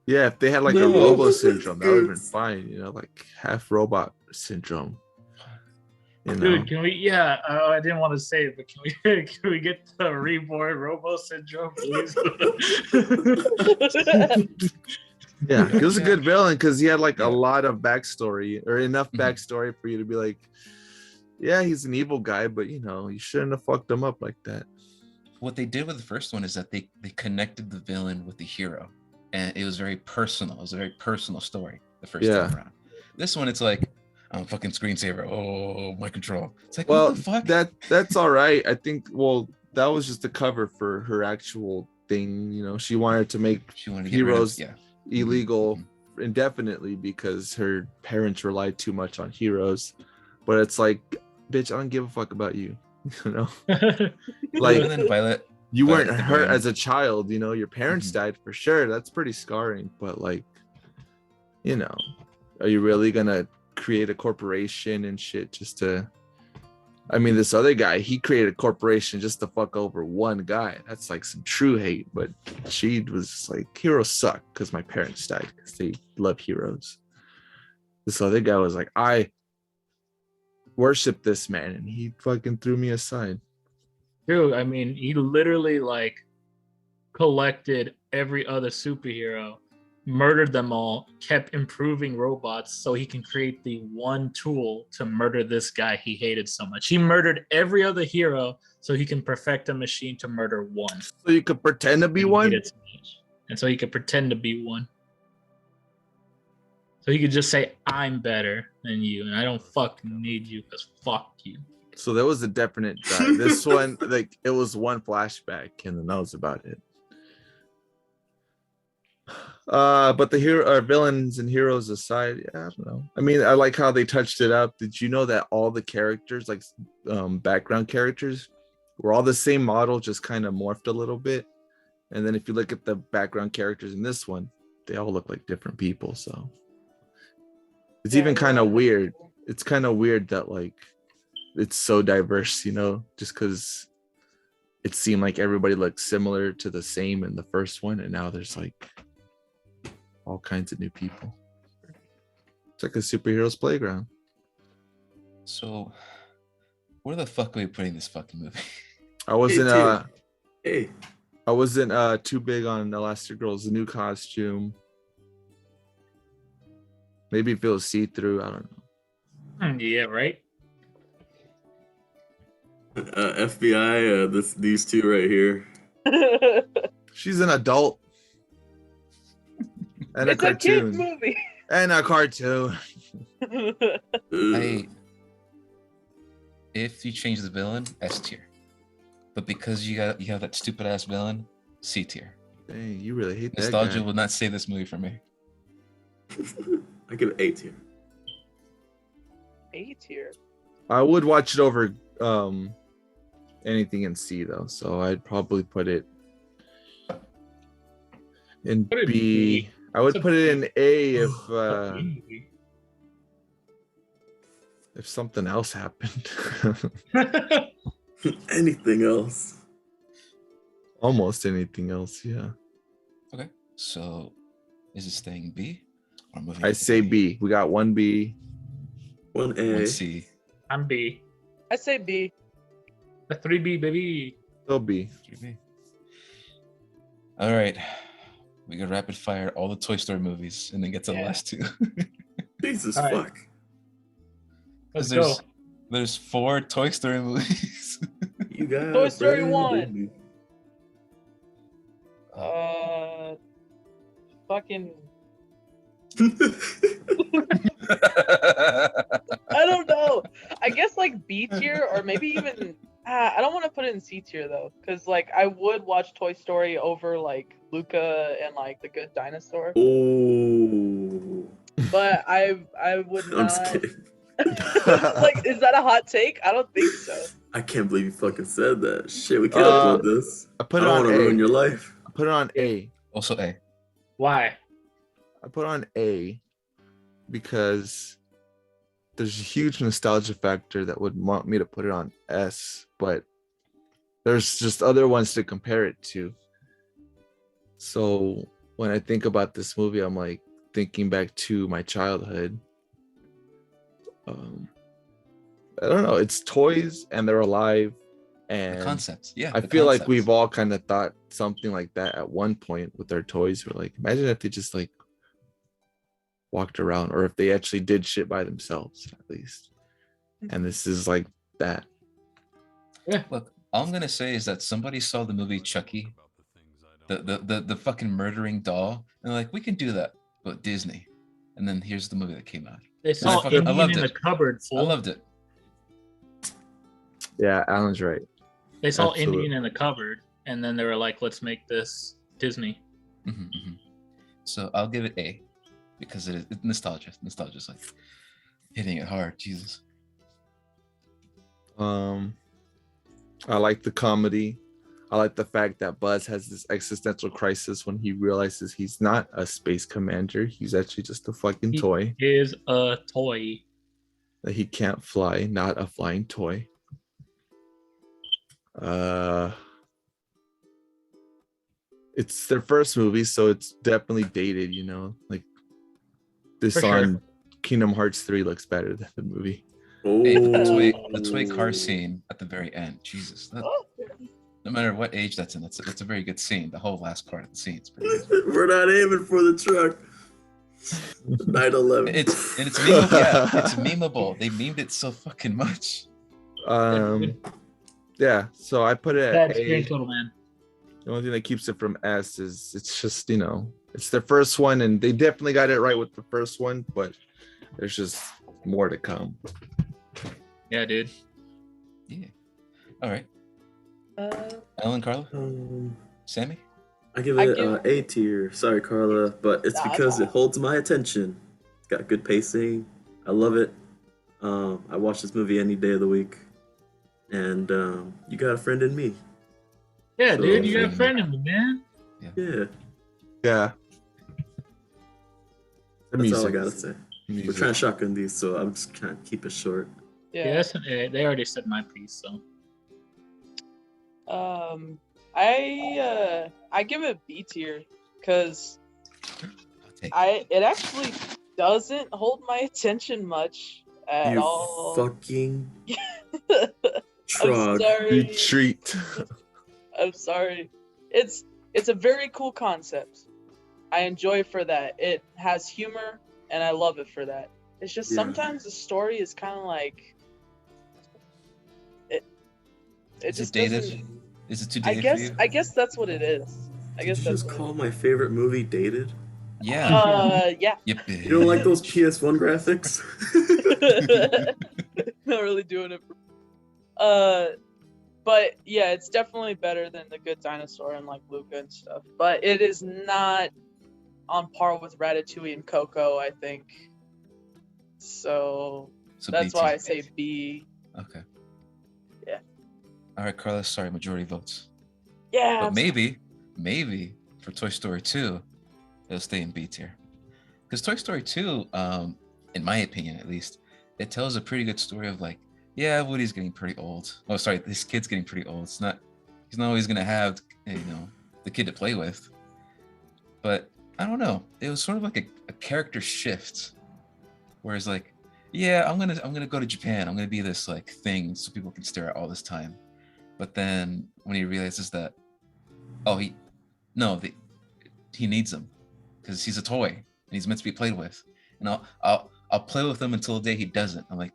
Yeah, if they had like No, a Robo that's syndrome, that would have been good. fine. Like half robot syndrome. Dude, can we? Yeah, I didn't want to say it, but can we get the reborn Robo Syndrome, please? Yeah, it was a good villain because he had like Yeah. a lot of backstory or enough Mhm. backstory for you to be like, yeah, he's an evil guy, but you shouldn't have fucked him up like that. What they did with the first one is that they connected the villain with the hero, and it was very personal. It was a very personal story the first Yeah. time around. This one, it's like, I'm a fucking screensaver. Oh, my control. It's like, Well, what the fuck? that's all right. I think. Well, that was just a cover for her actual thing. She wanted to make She wanted to get rid of- heroes yeah. illegal Mhm. indefinitely because her parents relied too much on heroes. But it's like, bitch, I don't give a fuck about you. Like, And then Violet. you Violet weren't the hurt Brain. as a child. Your parents Mhm. died for sure. That's pretty scarring. But like, are you really gonna create a corporation and shit just to? I mean, this other guy, he created a corporation just to fuck over one guy. That's like some true hate. But she was just like, heroes suck because my parents died because they love heroes. This other guy was like, I worship this man, and he fucking threw me aside. Dude, I mean, he literally like collected every other superhero murdered them all, kept improving robots so he can create the one tool to murder this guy he hated so much. He murdered every other hero so he can perfect a machine to murder one. So you could pretend to be He one. hated so much. And so he could pretend to be one. So he could just say, I'm better than you, and I don't fucking need you because fuck you. So there was a definite drive. This one, like, it was one flashback, and then that was about it. But the hero, villains and heroes aside, yeah, I don't know. I mean, I like how they touched it up. Did you know that all the characters, like background characters, were all the same model, just kind of morphed a little bit? And then if you look at the background characters in this one, they all look like different people. So it's even kind of weird. It's kind of weird that like it's so diverse, you know, just because it seemed like everybody looked similar to the same in the first one, and now there's like all kinds of new people. It's like a superheroes playground. So, where the fuck are we putting this fucking movie? I wasn't Hey, I wasn't too big on Elastigirl's the new costume. Maybe if it was see-through, I don't know. Yeah, right? FBI, these two right here. She's an adult. And It's a a kids cartoon. movie. And a cartoon. I, if you change the villain, S tier. But because you have that stupid ass villain, C tier. Dang, you really hate that Nostalgia guy. will not save this movie for me. I give it A tier. A tier. I would watch it over anything in C though, so I'd probably put it in Put it in B. B. I would It's a put it B. in A if Fuck you, movie. if something else happened. Anything else? Almost anything else, yeah. Okay, so is it staying B or moving? I to say B. We got one B. One A. One C. I'm B. I say B. A 3B, baby. Still B. 3B. All right, we can rapid fire all the Toy Story movies and then get to the Yeah. last two. Jesus All right. fuck. Let's There's- go. There's 4 Toy Story movies. You got Toy Story Brandon, 1. baby. Fucking. I don't know. I guess like B tier or maybe even. I don't want to put it in C tier though, because like I would watch Toy Story over like Luca and like The Good Dinosaur, Oh. but I would I'm not. just kidding. Like, is that a hot take? I don't think so. I can't believe you fucking said that. Shit, we can't Uh, upload this. I put I it don't on want to ruin A. your life. I put it on A. Also A. Why? I put on A because there's a huge nostalgia factor that would want me to put it on S, but there's just other ones to compare it to. So when I think about this movie, I'm like thinking back to my childhood. I don't know. It's toys and they're alive, The and concepts. Yeah. I the feel like concepts. we've all kind of thought something like that at one point with our toys. We're like, imagine if they just like walked around, or if they actually did shit by themselves, at least. And this is like that. Look, all I'm gonna say is that somebody saw the movie Chucky, the fucking murdering doll, and they're like, we can do that, but Disney. And then here's the movie that came out. They saw fucking- I Indian loved in the it. cupboard, I fool. loved it. Yeah, Alan's right. They saw Absolutely. Indian in the cupboard, and then they were like, let's make this Disney. So I'll give it A because it's nostalgia. Nostalgia's like hitting it hard. Jesus. I like the comedy. I like the fact that Buzz has this existential crisis when he realizes he's not a space commander. He's actually just a fucking He toy is a toy. that he can't fly, not a flying toy. It's their first movie, so it's definitely dated, you know. Like this For sure. on Kingdom Hearts 3 looks better than the movie. Oh. Hey, but the toy car scene at the very end. Jesus. That no matter what age that's in, that's a very good scene. The whole last part of the scene is pretty good. We're not aiming for the truck. 9/11. It's memeable. Yeah, it's memeable. They memed it so fucking much. Yeah, so I put it That at A. experience, little man. The only thing that keeps it from S is it's just, it's their first one, and they definitely got it right with the first one, but there's just more to come. Yeah, dude. Yeah. All right. Uh, Ellen, Carla, Um, Sammy. I give I it give- A tier. Sorry, Carla, but it's Nah, because nah. it holds my attention. It's got good pacing. I love it. I watch this movie any day of the week, and you got a friend in me. Yeah, So- dude, you got a friend in me, man. Yeah, Yeah. The that's all I music. gotta say. We're Music. trying to shotgun these, so I'm just trying to keep it short. Yeah, that's an A. They already said my piece, so. I give it B tier because I'll take it actually doesn't hold my attention much at You all. fucking I'm trog. sorry. Retreat. I'm sorry. It's a very cool concept. I enjoy it for that. It has humor, and I love it for that. It's just Yeah. sometimes the story is kind of like it. It Is it just dated? doesn't. Is it too I dated for you? guess that's what it is. I guess Did you that's just what call my favorite movie dated? Yeah. Yeah. Yep. You don't like those PS1 graphics? Not really doing it. But yeah, it's definitely better than The Good Dinosaur and like Luca and stuff. But it is not on par with Ratatouille and Coco, I think. So So that's B why tier. I say B. Okay. Yeah. All right, Carla. Sorry, majority votes. Yeah. But I'm maybe for Toy Story 2, it'll stay in B tier. Because Toy Story 2, in my opinion at least, it tells a pretty good story of like, yeah, Woody's getting pretty old. Oh, sorry, this kid's getting pretty old. He's not always gonna have, the kid to play with. But I don't know. It was sort of like a character shift. Whereas like, yeah, I'm gonna go to Japan. I'm gonna be this like thing so people can stare at all this time. But then when he realizes that, oh, he needs him because he's a toy and he's meant to be played with, and I'll play with him until the day he doesn't. I'm like,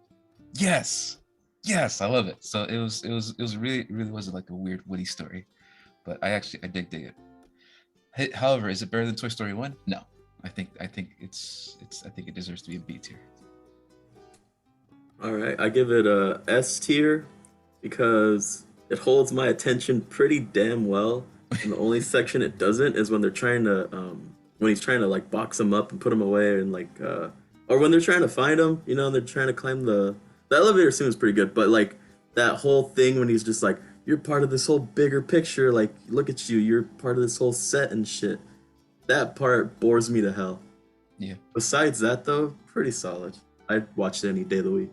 yes, I love it. So it was really was like a weird Woody story, but I dig it. However, is it better than Toy Story 1? No, I think it deserves to be a B tier. All right, I give it a S tier because it holds my attention pretty damn well. And the only section it doesn't is when they're trying to, when he's trying to like box him up and put him away, and like, or when they're trying to find him, and they're trying to climb the elevator scene was pretty good, but like that whole thing when he's just like, you're part of this whole bigger picture, like look at you, you're part of this whole set and shit. That part bores me to hell. Yeah. Besides that though, pretty solid. I'd watch it any day of the week.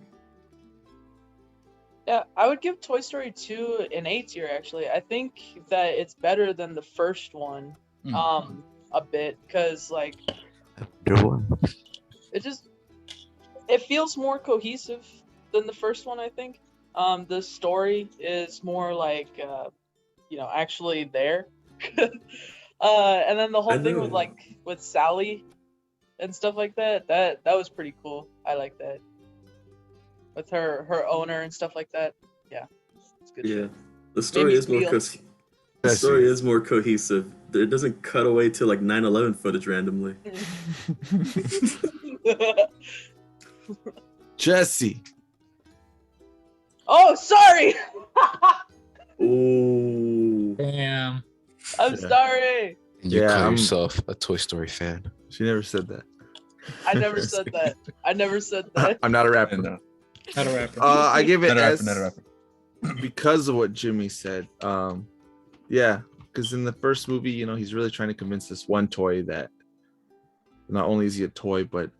Yeah, I would give Toy Story 2 an A tier actually. I think that it's better than the first one, a bit, because like it feels more cohesive than the first one, I think. The story is more like actually there. And then the whole thing with with Sally and stuff like that was pretty cool. I like that. With her owner and stuff like that. Yeah. It's good. Yeah. The story me is more feel- the story is more cohesive. It doesn't cut away to like 9/11 footage randomly. Jesse. Oh, sorry. Ooh. Damn. I'm Yeah. sorry. And you Yeah, call I'm- yourself a Toy Story fan. She never said that. I never said that. I never said that. I'm not a rapper. No. Not a rapper. I give it Not a S rapper, not a rapper. because of what Jimmy said. Yeah, because in the first movie, he's really trying to convince this one toy that not only is he a toy, but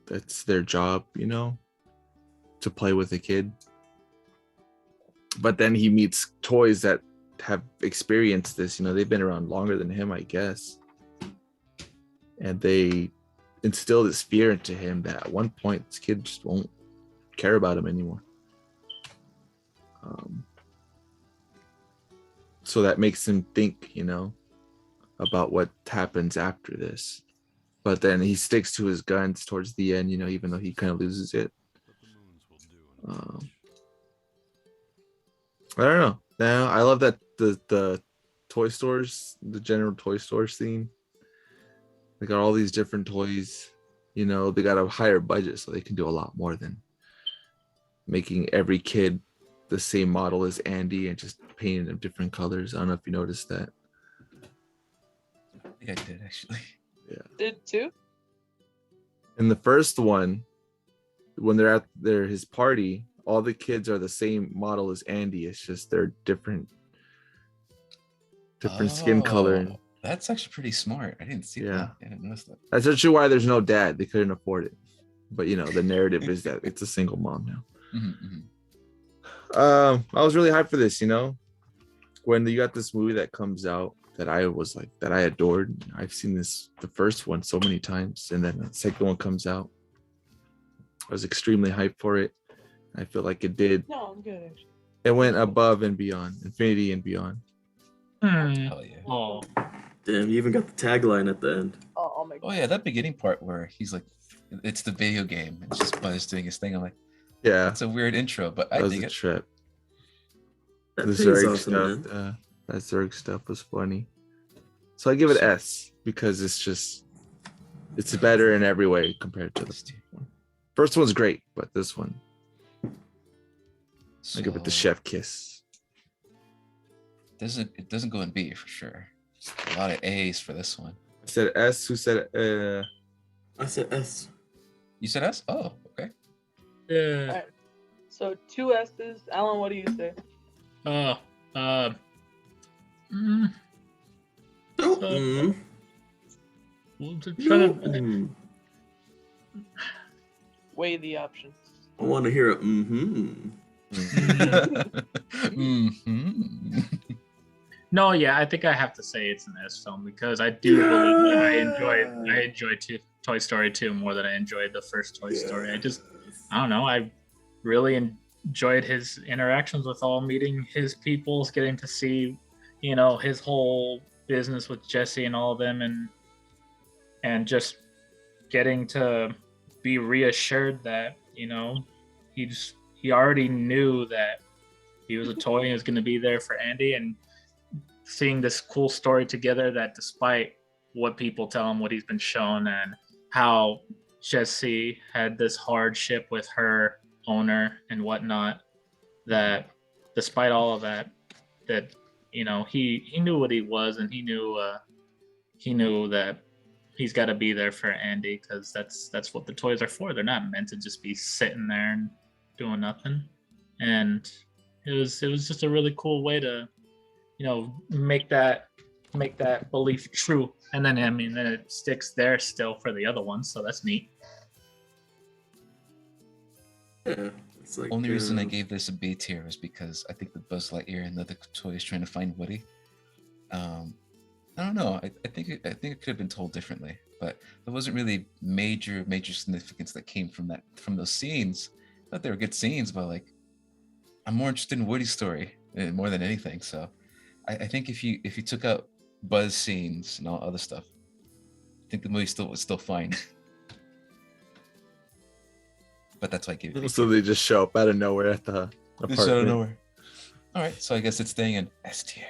it's their job, to play with a kid. But then he meets toys that have experienced this. They've been around longer than him, I guess. And they instill this fear into him that at one point this kid just won't care about him anymore. so that makes him think, about what happens after this. But then he sticks to his guns towards the end, even though he kind of loses it. I don't know. Now I love that the toy stores, the general toy store scene. They got all these different toys. They got a higher budget, so they can do a lot more than making every kid the same model as Andy and just painting them different colors. I don't know if you noticed that. I think I did actually. Did too? In the first one, when they're at his party, all the kids are the same model as Andy. It's just they're different skin color. And That's actually pretty smart. I didn't see Yeah. that. I didn't notice that. that's actually why there's no dad. They couldn't afford it. But the narrative is that it's a single mom now. Mhm. I was really hyped for this, when you got this movie that comes out that I was like, that I adored. I've seen the first one so many times, and then the second one comes out. I was extremely hyped for it. I feel like it did. No, I'm good. Actually. It went above and beyond, infinity and beyond. Hell yeah. Oh, Damn, you even got the tagline at the end. I'll make. Oh yeah, that beginning part where he's like, it's the video game. It's just Buzz doing his thing. I'm like, Yeah, that's a weird intro, but I that was dig a it. trip. That The pays Zurg awesome, stuff, man. that Zurg stuff was funny. So I give it S because it's better in every way compared to the one. First one's great, but this one, I give it the So, chef kiss. it doesn't go in B for sure. A lot of A's for this one. I said S. Who said I said S. You said S? Oh, okay. yeah. Alright. So 2 S's. Alan, what do you say? Oh, Don't. we'll just No. try to. Weigh the options. I want to hear it. Mm-hmm. Mhm. No, yeah, I think I have to say it's an S film because I do believe that I enjoyed Toy Story 2 more than I enjoyed the first Toy Story. I don't know, I really enjoyed his interactions with all, meeting his people, getting to see, his whole business with Jesse and all of them, and just getting to be reassured that, he already knew that he was a toy and was going to be there for Andy, and seeing this cool story together that despite what people tell him, what he's been shown, and how Jessie had this hardship with her owner and whatnot, that despite all of that, he knew what he was, and he knew that he's got to be there for Andy, because that's what the toys are for. They're not meant to just be sitting there and doing nothing. And it was just a really cool way to make that belief true. And then then it sticks there still for the other ones, so that's neat. Yeah. It's like, Only reason I gave this a B tier was because I think the Buzz Lightyear and the other toy is trying to find Woody. I don't know. I think it could have been told differently, but there wasn't really major significance that came from those scenes. I thought they were good scenes, but like, I'm more interested in Woody's story more than anything. So I think if you took out Buzz scenes and all other stuff, I think the movie was still fine. But that's why I gave it. So they just show up out of nowhere at the apartment. Just out of nowhere. All right, so I guess it's staying in S tier.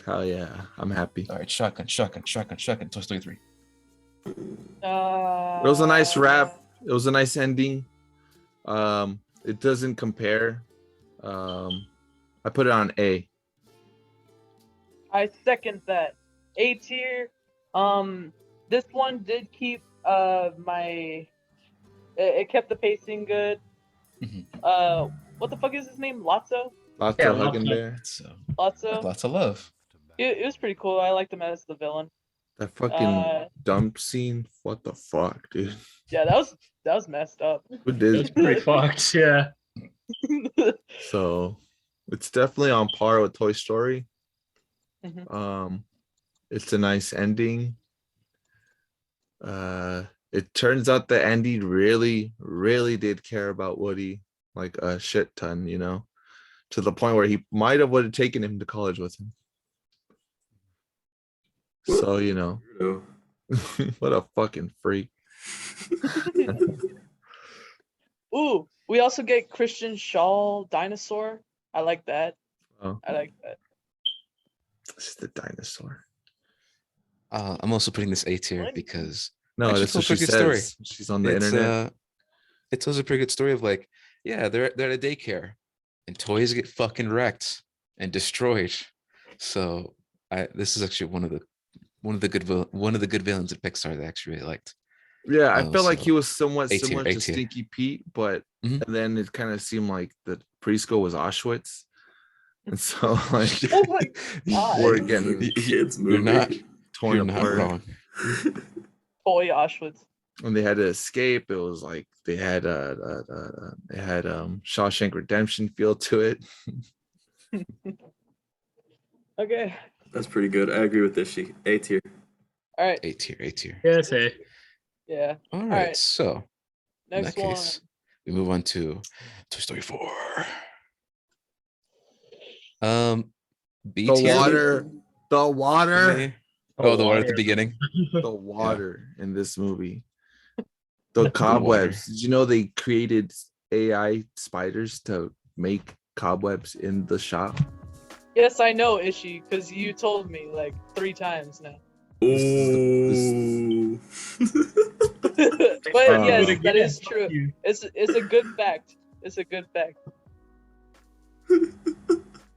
Hell yeah, I'm happy. All right, shotgun, Toy Story 3. It was a nice wrap. It was a nice ending. It doesn't compare. I put it on A. I second that. A tier. This one did keep it kept the pacing good. What the fuck is his name? Lotso? Lots Yeah, of hugging Lotso. there. So Lotso? lots of love. It was pretty cool. I liked him as the villain. That fucking dump scene. What the fuck, dude? Yeah, that was messed up. Who It's did? pretty fucked, yeah. So it's definitely on par with Toy Story. Mhm. It's a nice ending. It turns out that Andy really, really did care about Woody, like a shit ton, to the point where he might have would have taken him to college with him. So Weirdo. what a fucking freak. Ooh, we also get Christian Shaw dinosaur. I like that. Oh, I like that. this is the dinosaur. I'm also putting this A tier What? because No, actually that's what told a she pretty says. good story. She's on the it's internet. it tells a pretty good story of like, yeah, they're at a daycare and toys get fucking wrecked and destroyed. So this is actually one of the good villains at Pixar that I actually really liked. Yeah, I felt like so he was somewhat A tier, similar A to tier. Stinky Pete, but Mhm. and then it kind of seemed like the preschool was Auschwitz. And so like Oh my god. we're It's getting a kids movie. You're not torn you're not apart. wrong. Boy Auschwitz. When they had to escape, it was like they had Shawshank Redemption feel to it. Okay. That's pretty good. I agree with this. A tier. All right. A tier, A tier. Yeah, say. Yeah. All right, right. so in Next that one. case, we move on to Toy Story 4. B The tier. water. for me. Oh, the water at the beginning. The water in this movie. The cobwebs. water. Did you know they created AI spiders to make cobwebs in the shop? Yes, I know, Ishi, because you told me like 3 times now. Ooh. But yes, again, that is true. It's a good fact. It's a good fact.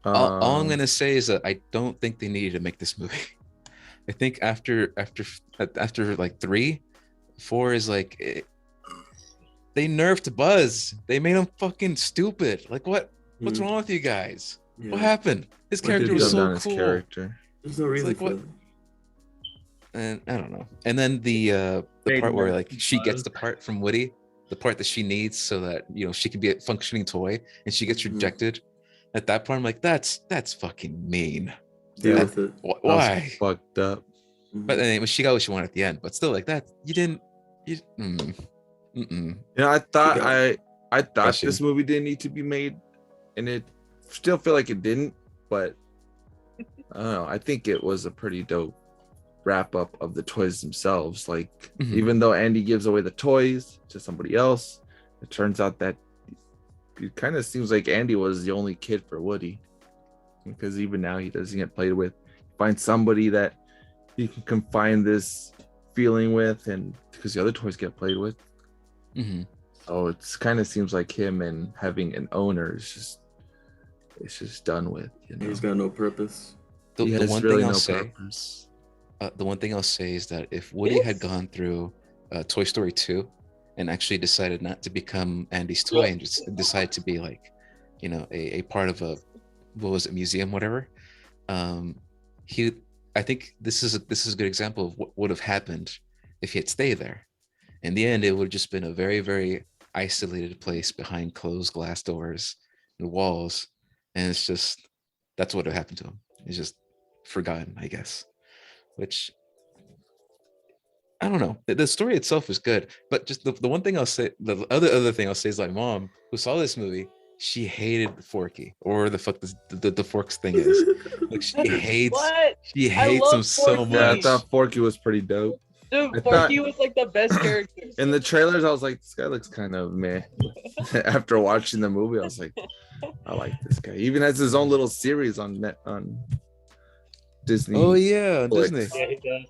All I'm gonna say is that I don't think they needed to make this movie. I think after like 3, 4 is like they nerfed Buzz. They made him fucking stupid. Like what's wrong with you guys? Yeah. What happened? His Why character did was dumb so down his cool. character. There's no reason like, for what- that. And I don't know. And then the part where like she gets the part from Woody, the part that she needs so that she can be a functioning toy, and she gets Mhm. rejected. At that point, I'm like, that's fucking mean. Deal Yeah. with it. That was Why? fucked up. But then she got what she wanted at the end. But still, like that, you didn't. I thought Okay. I thought Question. this movie didn't need to be made, and it still feel like it didn't, but I don't know. I think it was a pretty dope wrap up of the toys themselves. Like Mhm. even though Andy gives away the toys to somebody else, it turns out that it kind of seems like Andy was the only kid for Woody, because even now he doesn't get played with. Find somebody that he can confine this feeling with, and because the other toys get played with. Mhm. So it's kind of seems like him and having an owner is just done with. He's got no purpose. The He has one really thing I'll no say. purpose. The one thing I'll say is that if Woody had gone through Toy Story 2 and actually decided not to become Andy's toy and just decided to be like, a part of a museum, whatever, I think this is a good example of what would have happened if he had stayed there. In the end, it would have just been a very, very isolated place behind closed glass doors and walls, and it's just that's what would have happened to him. He's just forgotten, I guess. Which I don't know. The story itself is good, but just the one thing I'll say, the other thing I'll say is my mom, who saw this movie, she hated Forky, or the fuck the Forks thing is. Like she hates What? him love so Forky. Yeah, I much. thought Forky was pretty dope. Dude, I Forky thought- was like the best character. In the trailers, I was like, this guy looks kind of meh. After watching the movie, I was like, I like this guy. He even has his own little series on Disney. Oh yeah, Netflix. Disney. Yeah, he does.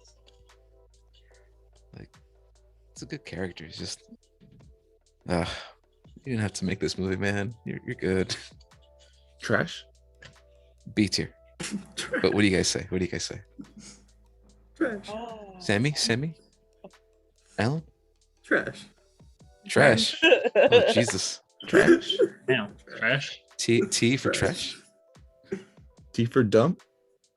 It's a good character. It's just, you didn't have to make this movie, man. You're good. Trash. B tier. But what do you guys say? Trash. Oh. Sammy, Alan, Trash. trash. Oh Jesus. Trash. Damn, trash. T for trash. T for dump.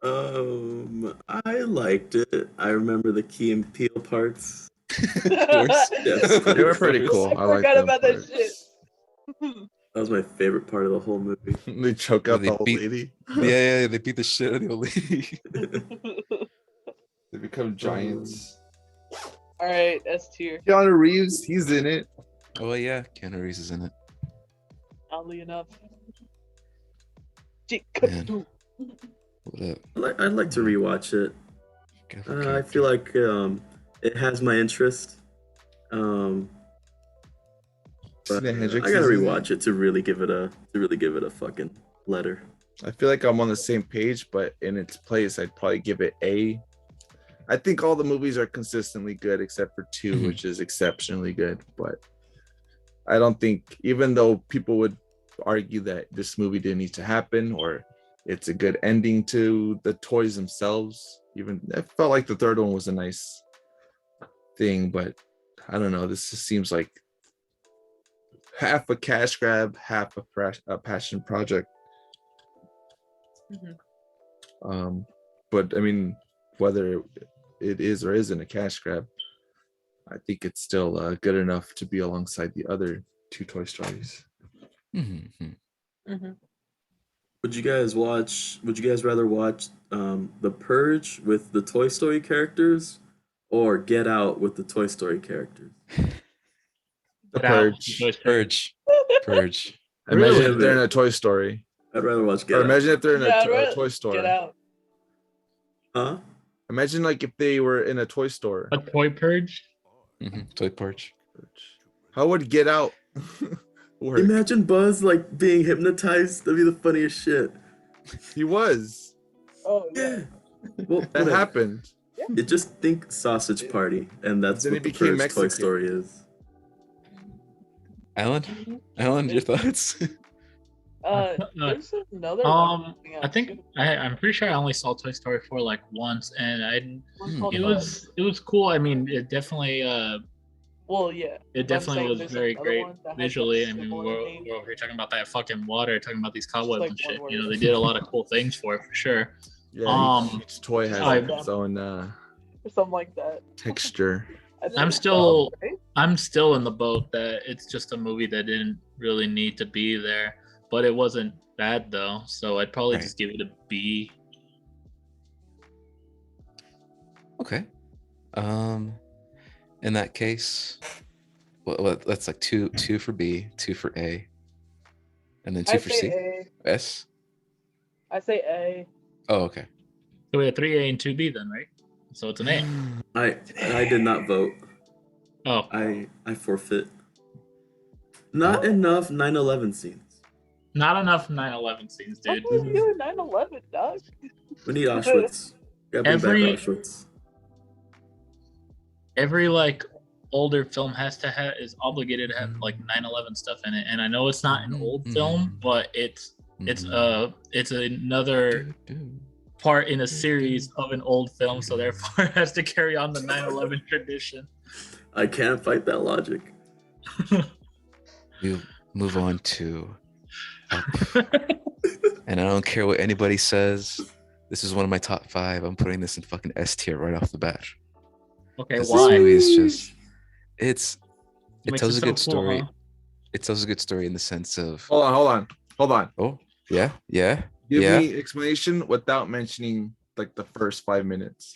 I liked it. I remember the Key and Peele parts. course. Yes. They were pretty cool. I I like forgot them about that parts. shit. That was my favorite part of the whole movie. They choke Where out they the old beat- lady. Yeah, they beat the shit out of the old lady. They become giants. All right, S tier. Keanu Reeves, he's in it. Oh yeah, Keanu Reeves is in it. Oddly enough. Chickadoo. What up? I'd like to rewatch it. I feel like it has my interest. But Christina Hendricks I gotta is in rewatch it to really give it a fucking letter. I feel like I'm on the same page, but in its place, I'd probably give it A. I think all the movies are consistently good except for 2, Mhm. which is exceptionally good. But I don't think, even though people would argue that this movie didn't need to happen or it's a good ending to the toys themselves, even I felt like the third one was a nice thing, but I don't know. This just seems like half a cash grab, half a passion project. Mhm. But I mean, whether it is or isn't a cash grab, I think it's still good enough to be alongside the other 2 Toy Stories. Mhm. Mhm. Would you guys rather watch The Purge with the Toy Story characters or Get Out with the Toy Story characters? The Get out. Purge. Purge. Purge. Imagine Really? if they're in a Toy Story, I'd rather watch Get or Out. imagine if they're in Yeah, I'd a rather toy store. Get Out. Huh? Imagine like if they were in a toy store. A toy purge? Toy Purge. How would Get Out work? Imagine Buzz like being hypnotized. That'd be the funniest shit. He was. Oh Yeah. yeah. Well, That whatever. happened. You just think Sausage Party, and that's Then what he the became Purge Toy Mexican. Story is. Alan, your thoughts? There's another Um, thing I think I'm pretty sure I only saw Toy Story 4 like once, and One's called it Buzz. was cool. I mean, it definitely Well, yeah. it but I'm definitely saying was there's very another great one that has that visually. I mean, similar name. we're over here talking about that fucking water, talking about these cobwebs like and one shit. word. You know, they did a lot of cool things for it for sure. Yeah, each toy has I- its own or something like that. texture. I think I'm it's still Buzz, right? I'm still in the boat that it's just a movie that didn't really need to be there, but it wasn't bad though. So I'd probably Right. just give it a B. Okay. In that case, well, that's like two for B, 2 for A, and then 2 I for say C. A. S. I say A. Oh, okay. So we had 3A and 2B then, right? So it's an A. I did not vote. Oh, I forfeit. Not enough 9/11 scenes. not enough 9/11 scenes, What dude. was you in 9/11, dog? We need Auschwitz. Gotta bring Every- back Auschwitz. Every like older film has to have is obligated to have like 9/11 stuff in it, and I know it's not an old film, but it's another part in a series of an old film, so therefore it has to carry on the 9/11 tradition. I can't fight that logic. We'll move on to Up. And I don't care what anybody says. This is one of my top 5. I'm putting this in fucking S tier right off the bat. Okay, 'Cause why? This movie is just it Makes tells it a good so cool, story. huh? It tells a good story in the sense of Hold on. oh yeah. Give Yeah. me explanation without mentioning like the first 5 minutes.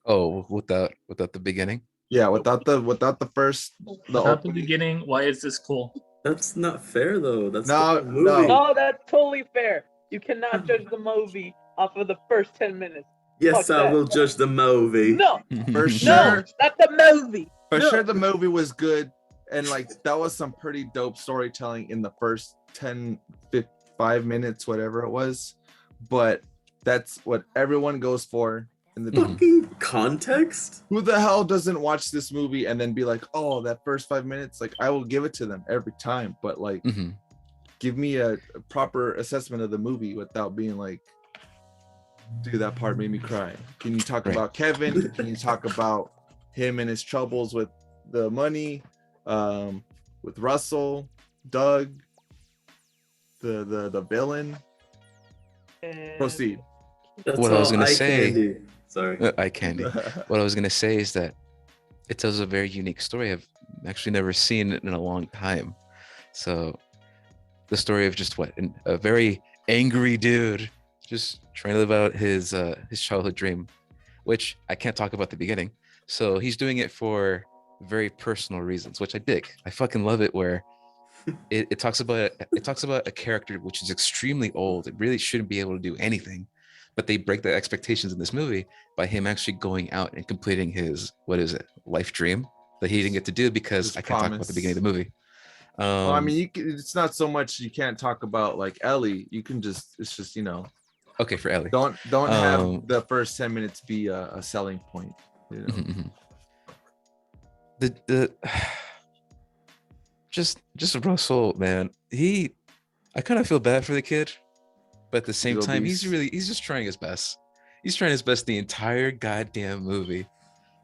Oh, without the beginning. Yeah, without the first Without the opening. beginning, why is this cool? That's not fair though. That's No, the whole movie. no. No, that's totally fair. You cannot judge the movie off of the first 10 minutes. Yes, Fuck I that. will judge the movie. No, For no, sure. not the movie. For No. sure the movie was good, and like that was some pretty dope storytelling in the first 10 5 minutes, whatever it was, but that's what everyone goes for in the beginning. Fucking context? Who the hell doesn't watch this movie and then be like, oh, that first 5 minutes, like I will give it to them every time, but like Mhm. give me a proper assessment of the movie without being like, dude, that part made me cry. Can you talk Right. about Kevin? Can you talk about him and his troubles with the money, with Russell, Doug, the villain? And Proceed. That's What I was all gonna eye say- candy. Sorry. Eye candy. What I was gonna say is that it tells a very unique story I've actually never seen in a long time. So the story of just a very angry dude just trying to live out his childhood dream, which I can't talk about the beginning. So he's doing it for very personal reasons, which I dig. I fucking love it where it talks about a character which is extremely old. It really shouldn't be able to do anything, but they break the expectations in this movie by him actually going out and completing his, what is it, life dream that he didn't get to do because His I can't talk about the beginning of the movie. Well, I mean, it's not so much you can't talk about like Ellie. You can just, it's just, okay, for Ellie. don't have the first 10 minutes be a selling point. The just Russell, man. I kind of feel bad for the kid, but at the same time, he's just trying his best. He's trying his best the entire goddamn movie,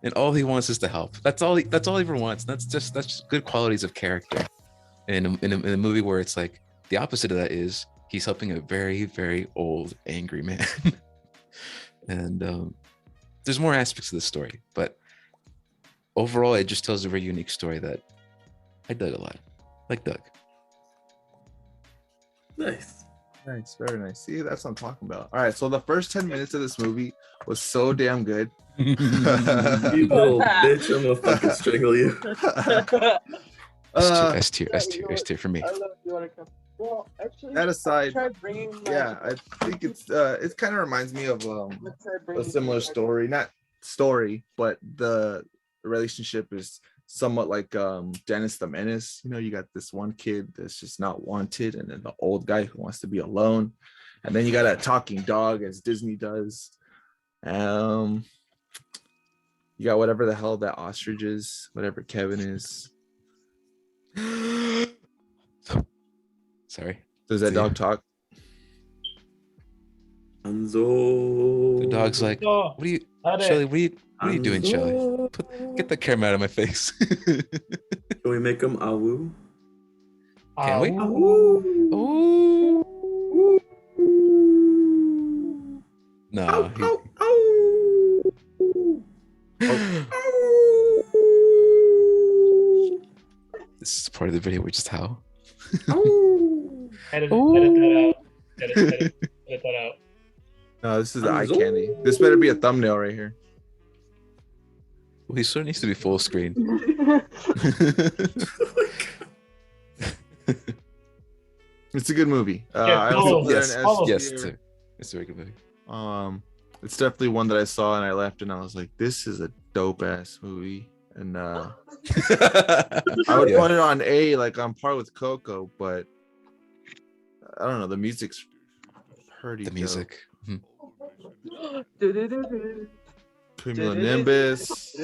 and all he wants is to help. That's all he ever wants. That's just good qualities of character. And in a movie where it's like the opposite of that is he's helping a very, very old, angry man. And there's more aspects of the story, but overall, it just tells a very unique story that I dug a lot. Like Doug. Nice. Nice, very nice. See, that's what I'm talking about. All right, so the first 10 minutes of this movie was so damn good. You little bitch, I'm gonna fucking strangle you. S tier for me. I love you wanna come. Well, actually, That aside, try bringing my, yeah, I think it kind of reminds me of a similar story, not story, but the relationship is somewhat like Dennis the Menace. You got this one kid that's just not wanted, and then the old guy who wants to be alone, and then you got a talking dog as Disney does. You got whatever the hell that ostrich is, whatever Kevin is. Sorry. Does that dog talk? Hanzo. The dog's like, what are you, Shelly? What are you doing, Shelly? Get the camera out of my face. Can we make him awu? Can we? Awu. Oh. No. Ow, ow, ow. This is part of the video. We're just how. Edit that out. Edit that out. No, this is the eye candy. This better be a thumbnail right here. Well, he sort of needs to be full screen. It's a good movie. Yeah, Yes, S it's tier. a very good movie. It's definitely one that I saw and I left and I was like, this is a dope ass movie. And I would put it on A, like on par with Coco, but I don't know. The music's pretty. The music. Cumulonimbus.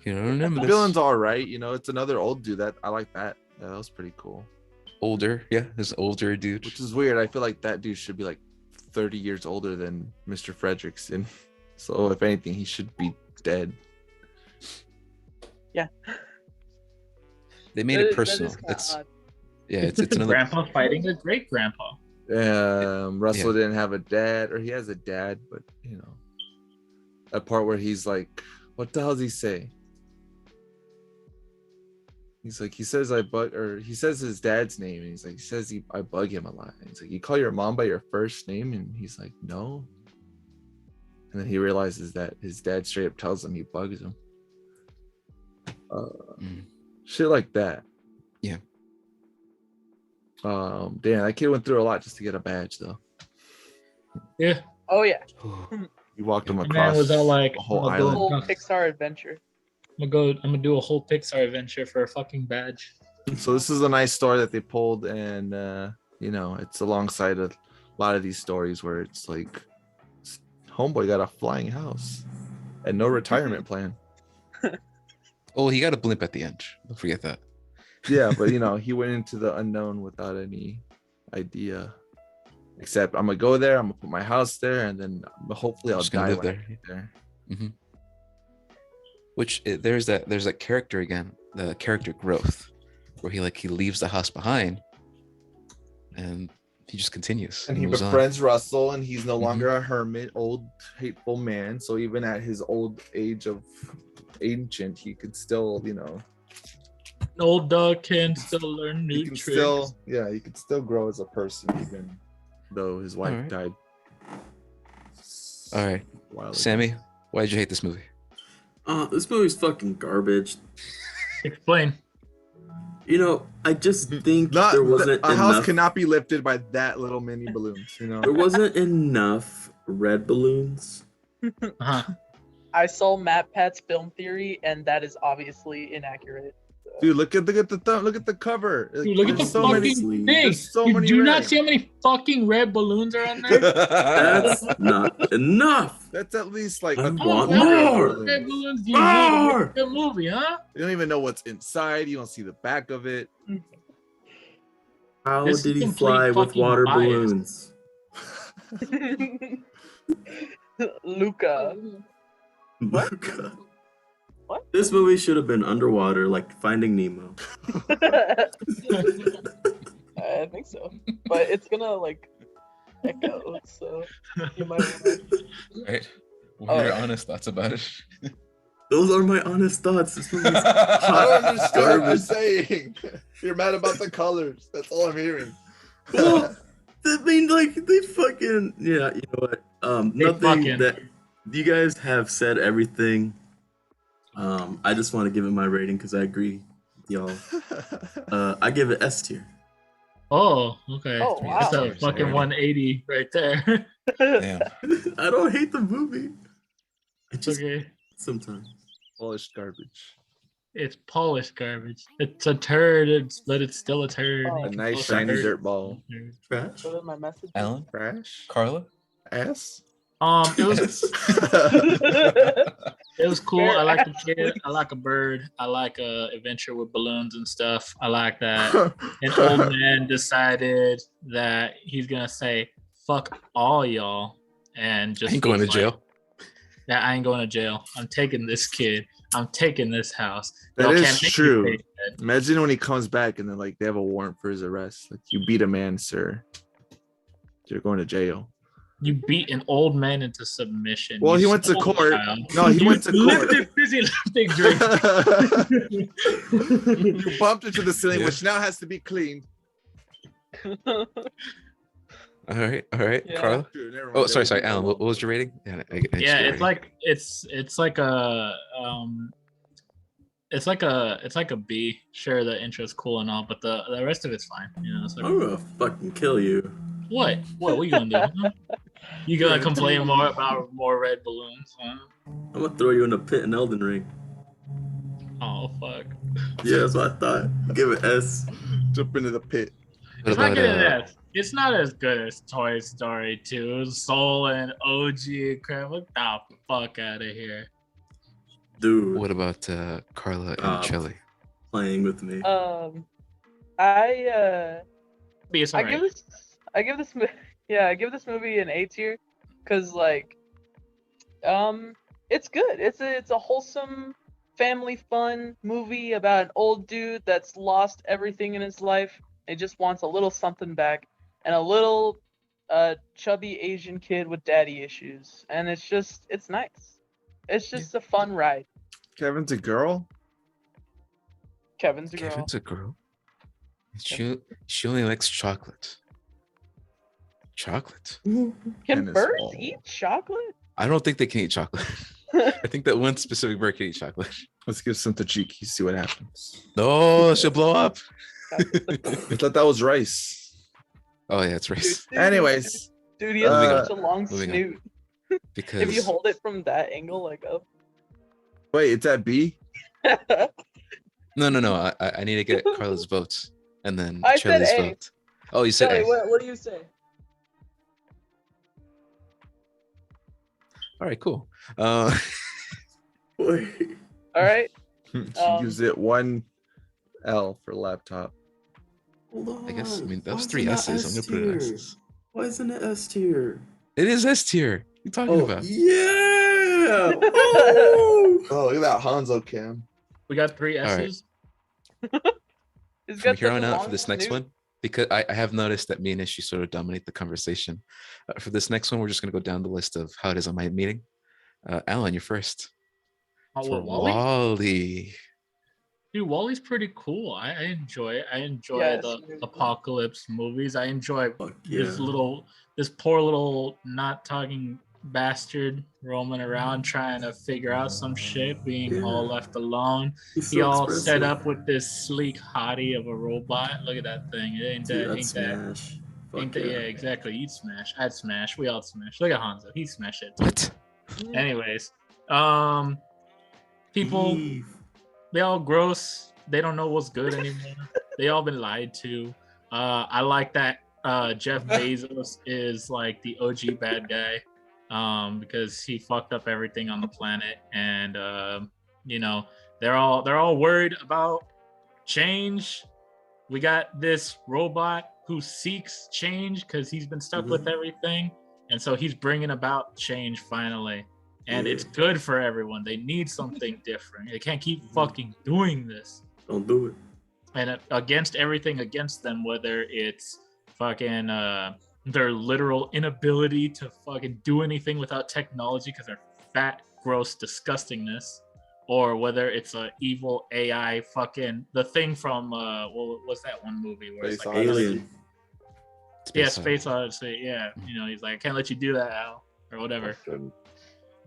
You know, remember The this? villain's all right. It's another old dude that I like that. Yeah, that was pretty cool. Older, yeah, this older dude. Which is weird. I feel like that dude should be like 30 years older than Mr. Fredrickson. So if anything, he should be dead. Yeah. They made it personal. It's another grandpa fighting a great grandpa. Russell didn't have a dad, or he has a dad, but a part where he's like, what the hell does he say? He's like, he says he says his dad's name, and he's like, I bug him a lot. And he's like, you call your mom by your first name? And he's like, no. And then he realizes that his dad straight up tells him he bugs him. Shit like that. Yeah. Damn, that kid went through a lot just to get a badge, though. Yeah. Oh yeah. You walked him The across man was all like, a whole I'm gonna island. go- Whole Pixar adventure. I'm gonna do a whole Pixar adventure for a fucking badge. So this is a nice story that they pulled, and it's alongside a lot of these stories where it's like, homeboy got a flying house and no retirement plan. Oh, he got a blimp at the end. Don't forget that. Yeah, but he went into the unknown without any idea, except I'm gonna go there, I'm gonna put my house there, and then hopefully I'll Just gonna die live when I there. get there. Mm-hmm. Which there's that character again, the character growth, where he leaves the house behind, and he just continues. And he moves on. befriends Russell, and he's no longer a hermit, old hateful man. So even at his old age of ancient, he could still, An old dog can still learn he new can tricks. he could still grow as a person, even though his wife Alright. died. All right, a while ago. Sammy, why did you hate this movie? This movie's fucking garbage. Explain. You know, I just think Not there wasn't a house enough. cannot be lifted by that little mini balloons. You There know. wasn't enough red balloons. Uh-huh. I saw Matt Pat's film theory, and that is obviously inaccurate. Dude, look at look at the cover. Like, Dude, look at the there's so fucking many. Honestly, thing. There's so you many do not red. see how many fucking red balloons are on there? That's not enough. That's at least like I a want quarter of more. balloons. Red balloons do you need to More. make a good movie, huh? You don't even know what's inside. You don't see the back of it. How This did is he complete fly with fucking water bias. balloons? Luca. What? Luca. What? This movie should have been underwater, like Finding Nemo. I think so, but it's gonna like echo, so you might want to. Right? What are your Oh. honest thoughts about it? Those are my honest thoughts. This movie's I don't hot understand what you're garbage. saying. You're mad about the colors. That's all I'm hearing. Well, I mean, like they fucking yeah. You know what? They Nothing fucking- that you guys have said everything. I just want to give it my rating because I agree with y'all. I give it S tier. Oh, okay. Oh, That's wow. a fucking 180 right there. Damn. I don't hate the movie. I just Okay. sometimes. Polished garbage. It's polished garbage. It's a turd, but it's still a turd. Oh. You A can nice post shiny turd. dirt ball. Trash. What are my messages? Alan? Trash. Carla? Ass. It was it was cool. Fair I like the ass, kid. please. I like a bird. I like a adventure with balloons and stuff. I like that. An old man decided that he's gonna say "fuck all y'all" and just Ain't going to was like, jail. "Yeah, I ain't going to jail. I'm taking this kid. I'm taking this house. That Y'all is can't make me true. pay that." Imagine when he comes back and then like they have a warrant for his arrest. Like you beat a man, sir. You're going to jail. You beat an old man into submission. Well, You he went to stole a court. child. No, he You went to court. lifted busy lifting drink. You bumped into the ceiling, Yeah. which now has to be cleaned. All right. Yeah. Carla? Dude, never mind. Oh, That sorry, would sorry. be Alan, wrong. what was your rating? Yeah, I just Yeah, got it's ready. like it's like a B. Sure, the intro's cool and all, but the rest of it's fine. You know, it's like, I'm gonna fucking kill you. what? What you gonna do? Huh? You gonna complain more about more red balloons? Huh? I'm gonna throw you in a pit in Elden Ring. Oh fuck! Yeah, that's what I thought. Give it S. Jump into the pit. What It's not about good as it's not as good as Toy Story 2, Soul and OG and crap. Look the fuck out of here. Dude, what about Carla and Chelly? playing with me. I Be I give this I give this movie an A tier because like it's good. It's a wholesome family fun movie about an old dude that's lost everything in his life and just wants a little something back, and a little chubby Asian kid with daddy issues, and it's nice. It's just a fun ride. Kevin's a girl. Kevin's a girl. Kevin's a girl. She only likes chocolate. Chocolate? Can Tennis birds ball. eat chocolate? I don't think they can eat chocolate. I think that one specific bird can eat chocolate. Let's give some to Cheeky, see what happens. No, she'll blow up. I thought that was rice. Oh yeah, it's rice. Anyways, Dude, he has Moving such a long Moving on. snoot. Because If you hold it from that angle, like up. wait, it's at B. no. I need to get Carla's votes and then I said Chelly's A. vote. Oh, you said Kelly, A. what do you say? All right, cool. Wait. All right. She Um, used it 1L for laptop. Hold on. I guess, I mean, that was Why 3 is it not S's. I'm going to put it in S-tier? S's. Why isn't it S tier? It is S tier. What are you talking Oh, about? yeah. Oh. Oh, look at that Hanzo cam. We got 3 All right. S's. He's From got here such on a out long for this next snoot. one, because I have noticed that me and Ishi sort of dominate the conversation. For this next one, we're just going to go down the list of how it is on my meeting. Alan, you're first. Oh, For what, Wally? Wally. Dude, Wally's pretty cool. I enjoy it. I enjoy Yes, the it is. apocalypse movies. I enjoy Fuck yeah. this poor little not talking bastard roaming around trying to figure out some shit, being all left alone. He's He so all set expressive. up with this sleek hottie of a robot. Look at that thing. It ain't Dude, that I'd ain't that smash. ain't Fuck that yeah, yeah. exactly. You'd smash. I'd smash. We all smash. Look at Hanzo. He smashed it. What? Anyways, people Eve. they all gross. They don't know what's good anymore. They all been lied to. I like that Jeff Bezos is like the OG bad guy, because he fucked up everything on the planet, and you know they're all worried about change. We got this robot who seeks change because he's been stuck with everything, and so he's bringing about change finally. And it's good for everyone. They need something different. They can't keep fucking doing this. Don't do it. And against everything against them, whether it's fucking their literal inability to fucking do anything without technology because they're fat, gross disgustingness, or whether it's a evil AI fucking the thing from what was that one movie where it's Space like Alien. Space Odyssey. Yeah, you know, he's like, I can't let you do that, Al, or whatever.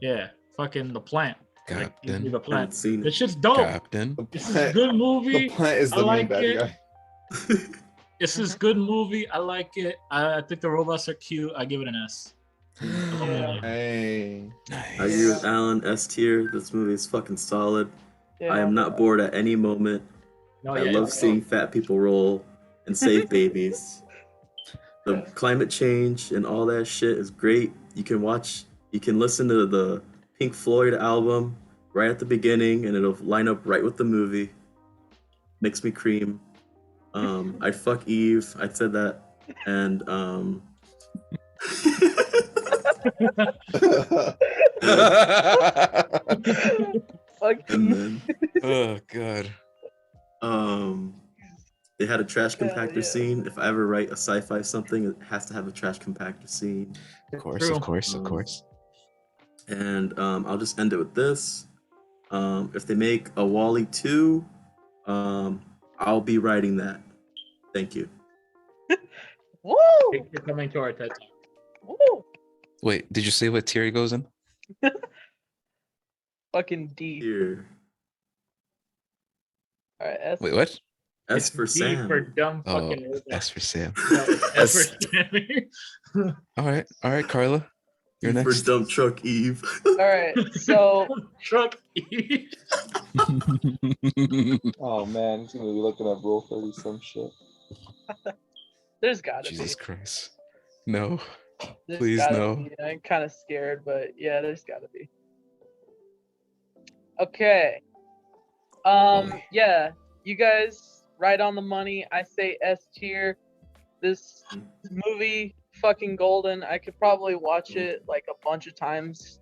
Yeah, fucking the plant. Like, you do Captain. the Haven't plant. seen This it. shit's dope. Captain. This is a good movie. The plant is I the main like bad it. guy. This is good movie. I like it. I think the robots are cute. I give it an S. Yeah. Hey. I agree with Alan. S tier. This movie is fucking solid. Yeah. I am not bored at any moment. No, I yeah, love it's seeing dope. fat people roll and save babies. The climate change and all that shit is great. You can listen to the Pink Floyd album right at the beginning and it'll line up right with the movie. Makes me cream. I'd fuck Eve. I said that. And Fuck and you. then Oh god. they had a trash Hell compactor yeah. scene. If I ever write a sci-fi something, it has to have a trash compactor scene. Of course, True. of course, of course. And I'll just end it with this. If they make a Wall-E 2, I'll be writing that. Thank you. Woo! Thanks for coming to our TED Talk. Woo! Wait, did you say what tier he goes in? Fucking D. Here. All right, S. Wait, what? S for D Sam. for dumb Oh, fucking robot. S for Sam. No, it's S for Sammy. All right, Carla. You're E next. for dump truck Eve. All right, so Truck E. Oh man, he's gonna be looking at Rule 30 some shit. there's gotta Jesus be. Christ. No. There's please, gotta no. be. I'm kind of scared, but yeah, there's gotta be. Okay. Yeah, you guys right on the money. I say S tier. This movie, fucking golden. I could probably watch it like a bunch of times.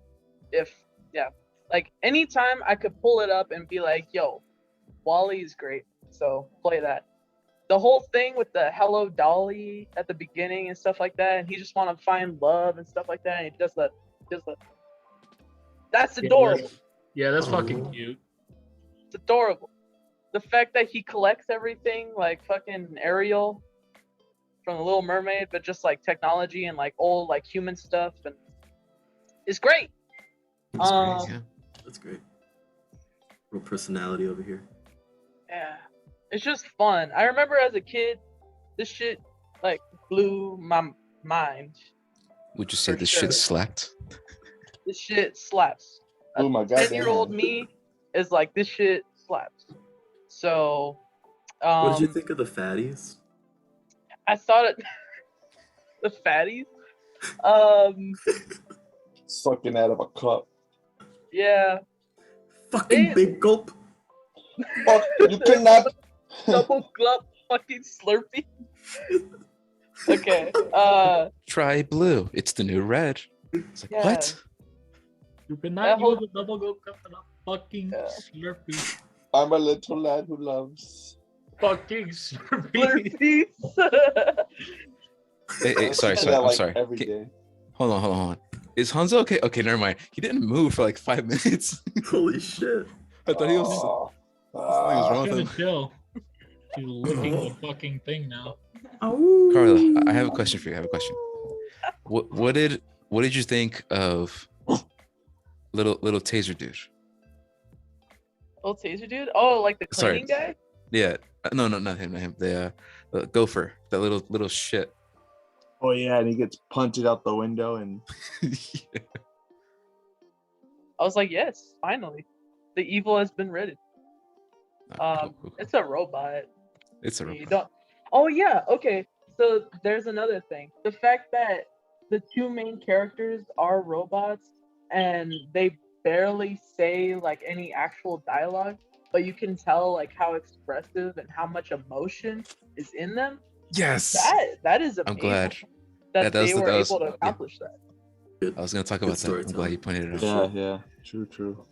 Like anytime I could pull it up and be like, yo, Wall-E's great. So play that. The whole thing with the Hello Dolly at the beginning and stuff like that, and he just want to find love and stuff like that, and he does the that's adorable. Yeah, that's fucking cute. It's adorable. The fact that he collects everything like fucking Ariel from the Little Mermaid, but just like technology and like old like human stuff, and it's great. That's great, yeah. That's great. Real personality over here. Yeah, it's just fun. I remember as a kid, this shit like blew my mind. Would you say For this sure. shit slapped? This shit slaps. Oh my god. 10-year-old me is like, this shit slaps. So, What did you think of the fatties? I thought it. The fatties. Sucking out of a cup. Yeah. Fucking Damn. big gulp. Fuck, you cannot. Double glub fucking Slurpee. Okay. Try blue. It's the new red. It's like, Yeah. what? You That cannot whole- use a double go cup and a fucking Yeah. Slurpee. I'm a little lad who loves. Fucking Slurpee. Slurpees. Hey, sorry, I do sorry. that, I'm like, sorry. Every Okay, day. hold on. Is Hanzo okay? Okay, never mind. He didn't move for like 5 minutes. Holy shit. I thought he was. Oh. Something was wrong with Trying him. to chill. She's licking the fucking thing now. Oh. Carla, I have a question for you. What did what did you think of little taser dude? Oh, taser dude. Oh, like the Sorry. cleaning guy. Yeah, no, not him, not him. The gopher, that little shit. Oh yeah, and he gets punted out the window, and I was like, yes, finally, the evil has been rid. Cool. It's a robot. It's a You robot. don't. Oh yeah. Okay. So there's another thing. The fact that the two main characters are robots and they barely say like any actual dialogue, but you can tell like how expressive and how much emotion is in them. Yes. That is amazing. I'm glad. that that was they the- were that was- able to yeah. accomplish that. I was gonna talk Good about that. I'm glad storytelling. you pointed it yeah, out. yeah, true.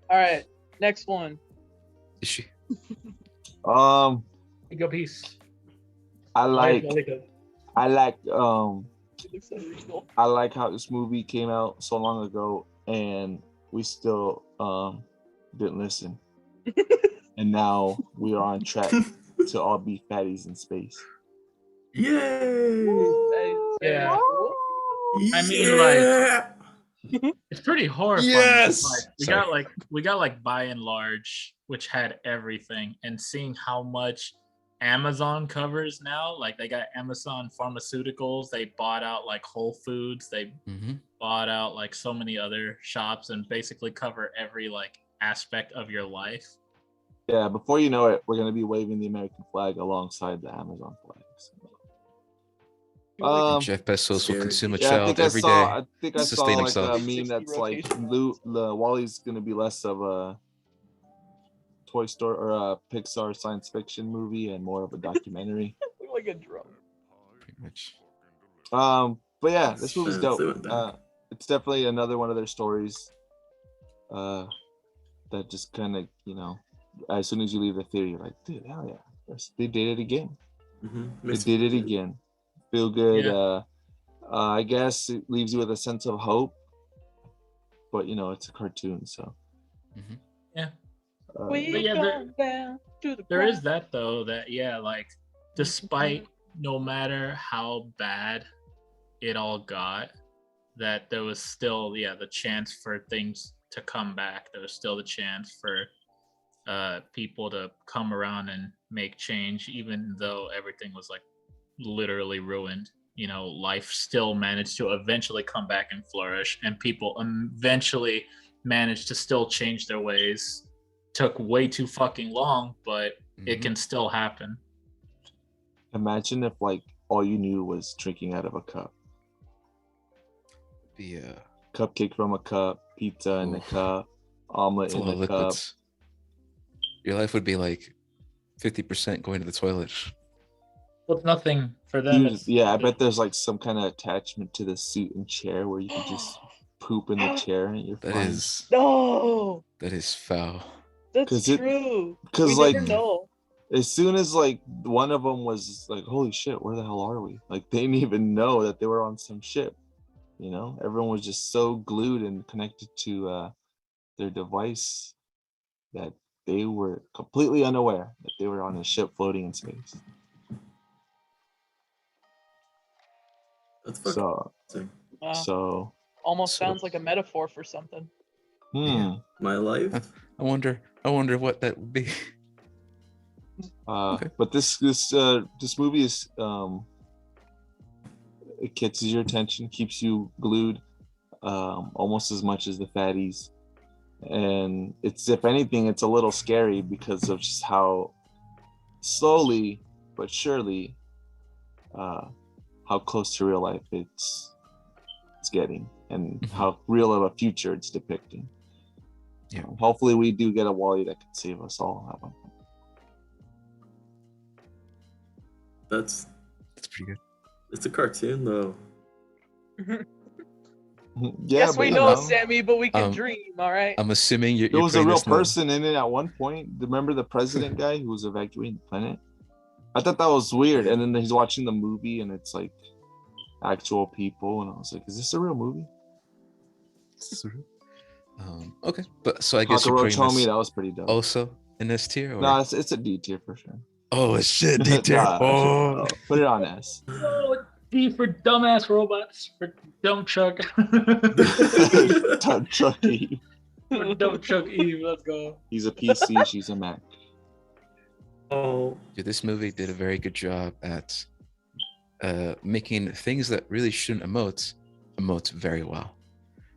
All right. Next one. Is she? Go peace. I like It looks so real. I like how this movie came out so long ago and we still didn't listen. And now we are on track to all be fatties in space. Yay! Yeah. Cool. I mean, Yeah! It's pretty horrifying. Yes! Like, Sorry. we got like By and Large, which had everything, and seeing how much Amazon covers now. Like they got Amazon Pharmaceuticals. They bought out like Whole Foods. They Mm-hmm. bought out like so many other shops and basically cover every like aspect of your life. Yeah, before you know it, we're gonna be waving the American flag alongside the Amazon flag. Jeff Bezos will scary. consume a Yeah, child every day. I think I to saw sustain like himself. a meme that's like Wally's gonna be less of a Toy Story or a Pixar science fiction movie and more of a documentary. Look like a drum. Pretty much. But yeah, this movie's They dope. went back. It's definitely another one of their stories. That just kind of, as soon as you leave the theater, you're like, dude, hell yeah, they did it again. They did it again. Feel good. Yeah. I guess it leaves you with a sense of hope, but it's a cartoon, so. Mhm. Yeah. We But yeah, come down to the There is ground. that though, that like despite no matter how bad it all got, that there was still the chance for things to come back. There was still the chance for people to come around and make change, even though everything was like literally ruined. Life still managed to eventually come back and flourish, and people eventually managed to still change their ways. Took way too fucking long, but it Mhm. can still happen. Imagine if like all you knew was drinking out of a cup. The Cupcake from a cup, pizza in the Oof. cup, omelet it's a in lot of the cup. liquids. Your life would be like 50% going to the toilet. Well, it's nothing for them. Dude, yeah, I bet there's like some kind of attachment to the seat and chair where you can just poop in the chair and you're That fine. is No, foul. that's 'Cause it- true. 'cause, We like- never know. As soon as like one of them was like, holy shit, where the hell are we? Like they didn't even know that they were on some ship. Everyone was just so glued and connected to their device that they were completely unaware that they were on a ship floating in space. That's fucking So, sick. Wow. so, Almost so- sounds like a metaphor for something. My life. I wonder what that would be. Okay. But this movie is it catches your attention, keeps you glued, almost as much as the fatties, and if anything, it's a little scary because of just how slowly but surely, how close to real life it's getting, and Mhm. how real of a future it's depicting. Yeah. Hopefully, we do get a Wally that can save us all at one point. That's pretty good. it's a cartoon though. Yeah, yes, but we you know, know, Sammy, but we can Um, dream. All right. I'm assuming you're. there was a putting real this in the- person in it at one point. Remember the president guy who was evacuating the planet? I thought that was weird. And then he's watching the movie and it's like actual people. And I was like, is this a real movie? Okay, but so I guess you're Cockroach putting Homie, this that was pretty dope. also in S tier. Or? No, it's a D tier for sure. Oh shit, D tier. Nah, Oh, put it on S. No, D for dumbass robots. For dumb Chuck. Dumb Chucky. For dumb Chuck Eve. Let's go. He's a PC. She's a Mac. Oh, Dude, this movie did a very good job at making things that really shouldn't emote very well.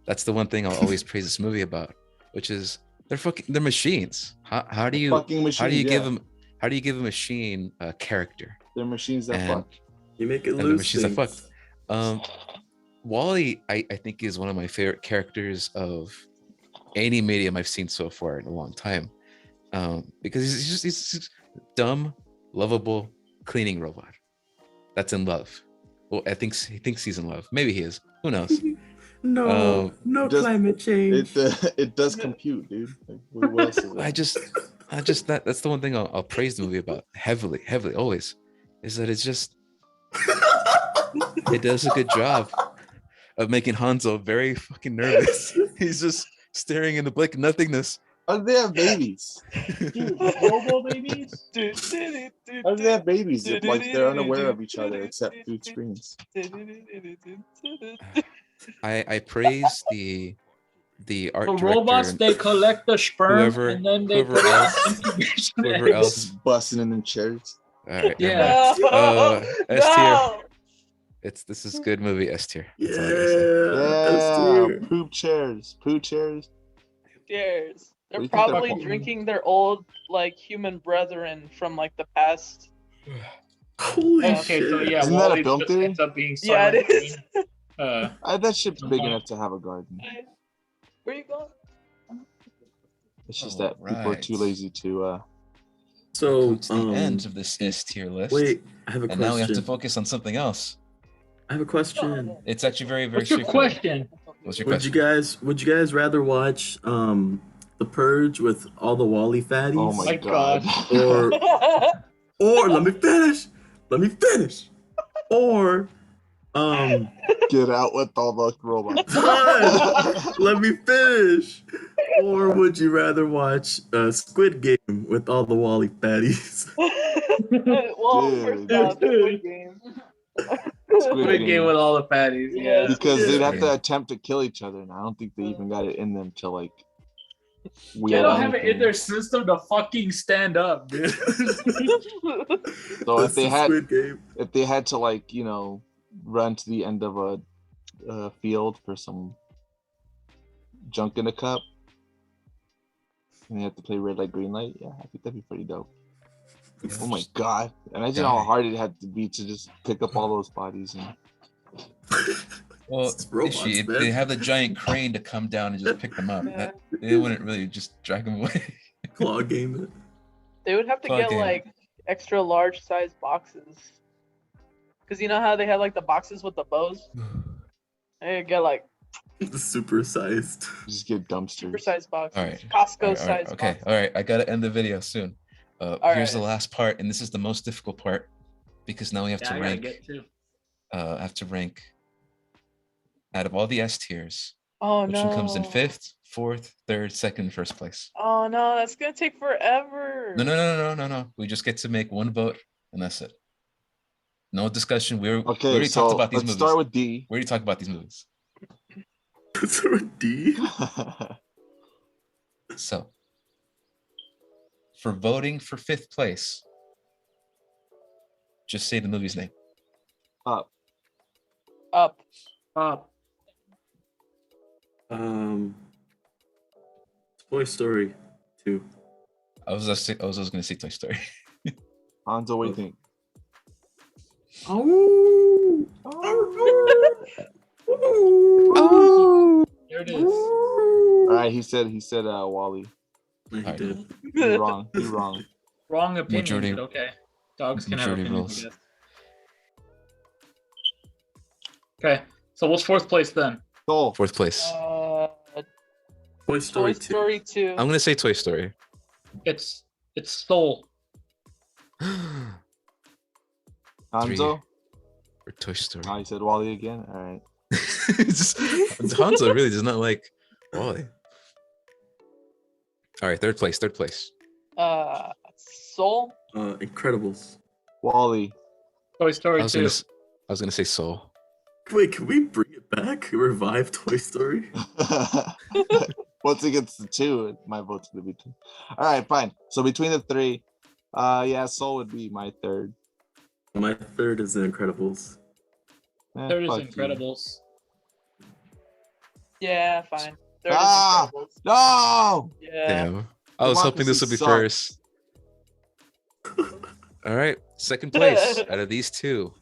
That's the one thing I'll always praise this movie about, which is they're machines. How do you Fucking machines, how do you give a machine a character? They're machines that And- fuck. you make it And the lose machines that things. Wally, I think is one of my favorite characters of any medium I've seen so far in a long time, because he's just dumb, lovable cleaning robot that's in love. Well, he thinks he's in love. Maybe he is. Who knows? No, no just- climate change. It does compute, dude. Like, what else is it? I just that's the one thing I'll praise the movie about heavily always, is that it's just it does a good job of making Hanzo very fucking nervous. He's just staring in the blank nothingness. How do they have babies? Dude, Robo babies? How do they have babies if like they're unaware of each other except through screens? I praise the art The director robots, and they collect the sperm whoever- and then they whoever put it else- in incubation whoever eggs. else- Just busting in them chairs. all right, Yeah. never mind. S tier. No! This is good movie, S tier. That's Yeah, all I gotta say. that's Yeah, dear. poop chairs. Poo chairs. Cheers. What do They're you think they're probably called? drinking their old like human brethren from like the past. Holy Okay, shit. so yeah, Isn't that a Wally film just theory? ends up being Yeah, it Silent is. Green. That ship's big Uh-huh. enough to have a garden. Where you going? It's just that people are too Alright. lazy to. So, Comes the end of this S tier list. wait, I have a and now we have to question. focus on something else. I have a question. It's actually very, very What's your straightforward. question? What's your Would you question? guys rather watch The Purge with all the Wally fatties? Oh my My god. or let me finish. Or Get out with all the robots. let me finish. Or would you rather watch Squid Game with all the Wally fatties? Well, Dude. first off, Squid Game. Squid Game with all the patties. Yeah. Because they'd have Yeah. to attempt to kill each other, and I don't think they even got it in them to like. They wield don't have it in anything. their system to fucking stand up, dude. So if That's they the had, Squid Game. if they had to like run to the end of a field for some junk in a cup, and they have to play red light, green light. Yeah, I think that'd be pretty dope. Oh my god! Imagine how Die. hard it had to be to just pick up all those bodies. And Well, It's robots, if man. they have the giant crane to come down and just pick them up, they wouldn't really just drag them away. Claw game it. They would have to get Fucking- like extra large size boxes. Cause you know how they have like the boxes with the bows? They get like The super sized. just get dumpsters. super size boxes. All right. Costco size Okay. boxes. All right. I gotta end the video soon. Here's the right. last part, and this is the most difficult part because now we have Yeah, to I gotta rank. get to. Have to rank out of all the S tiers. Oh Which no. one comes in fifth, fourth, third, second, first place? Oh no, that's gonna take forever. No. We just get to make one vote, and that's it. No discussion. We Okay, already so talked about these let's movies. start with D. We already talked about these movies. So D. So, for voting for fifth place, just say the movie's name. Up. Up. Toy Story 2. I was gonna say Toy Story. Hanzo, what do you think? Oh. There it is. All right, he said Wally. He Alright. did. You're wrong. You're wrong. Wrong opinion. Majority- but okay. Dogs can have majority opinions. rules. I guess. Okay. So what's fourth place then? Soul. Fourth place. Toy Story Toy 2. Story 2. I'm gonna say Toy Story. It's Soul. Hanzo. Or Toy Story. Oh, he said Wally again. All right. It's just, Hanzo really does not like Wally. All right, third place. Soul. Incredibles. Wally. Toy I Story was 2. gonna, I was gonna say Soul. Wait, can we bring it back? Revive Toy Story? Once it gets to 2, my vote's gonna be 2. All right, fine. So between the 3, yeah, Soul would be my third. My third is The Incredibles. Third is Fuck you. Incredibles. Yeah, fine. Third Ah! is Incredibles. No. Yeah. Damn. I was hoping this would be Democracy first. All right, second place out of these two.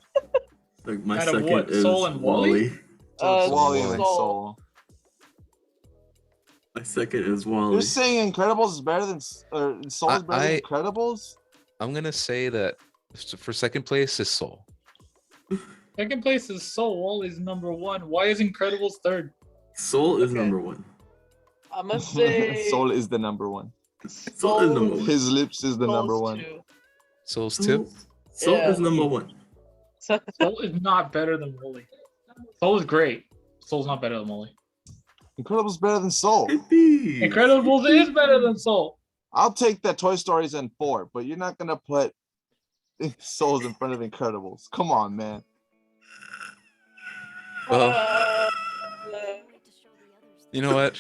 Like my Out of second what, is Soul and Wall-E? So it's Wall-E Soul. and Soul. My second is Wall-E. You're saying Incredibles is better than Soul is better than Incredibles? I'm gonna say that for second place is Soul. Second place is Soul. Wall-E's number 1. Why is Incredibles third? Soul is Okay. number 1. I'm gonna say Soul is the number 1. Soul is number 1. His lips is the number Soul's 1. 2. Soul's 2. Soul Yeah. is number 1. Soul is not better than Wall-E. Soul is great. Soul's not better than Wall-E. Incredibles better than Soul. Yippee. Incredibles is better than Soul. I'll take that Toy Story's in 4, but you're not gonna put Souls in front of Incredibles. Come on, man. Well, you know what?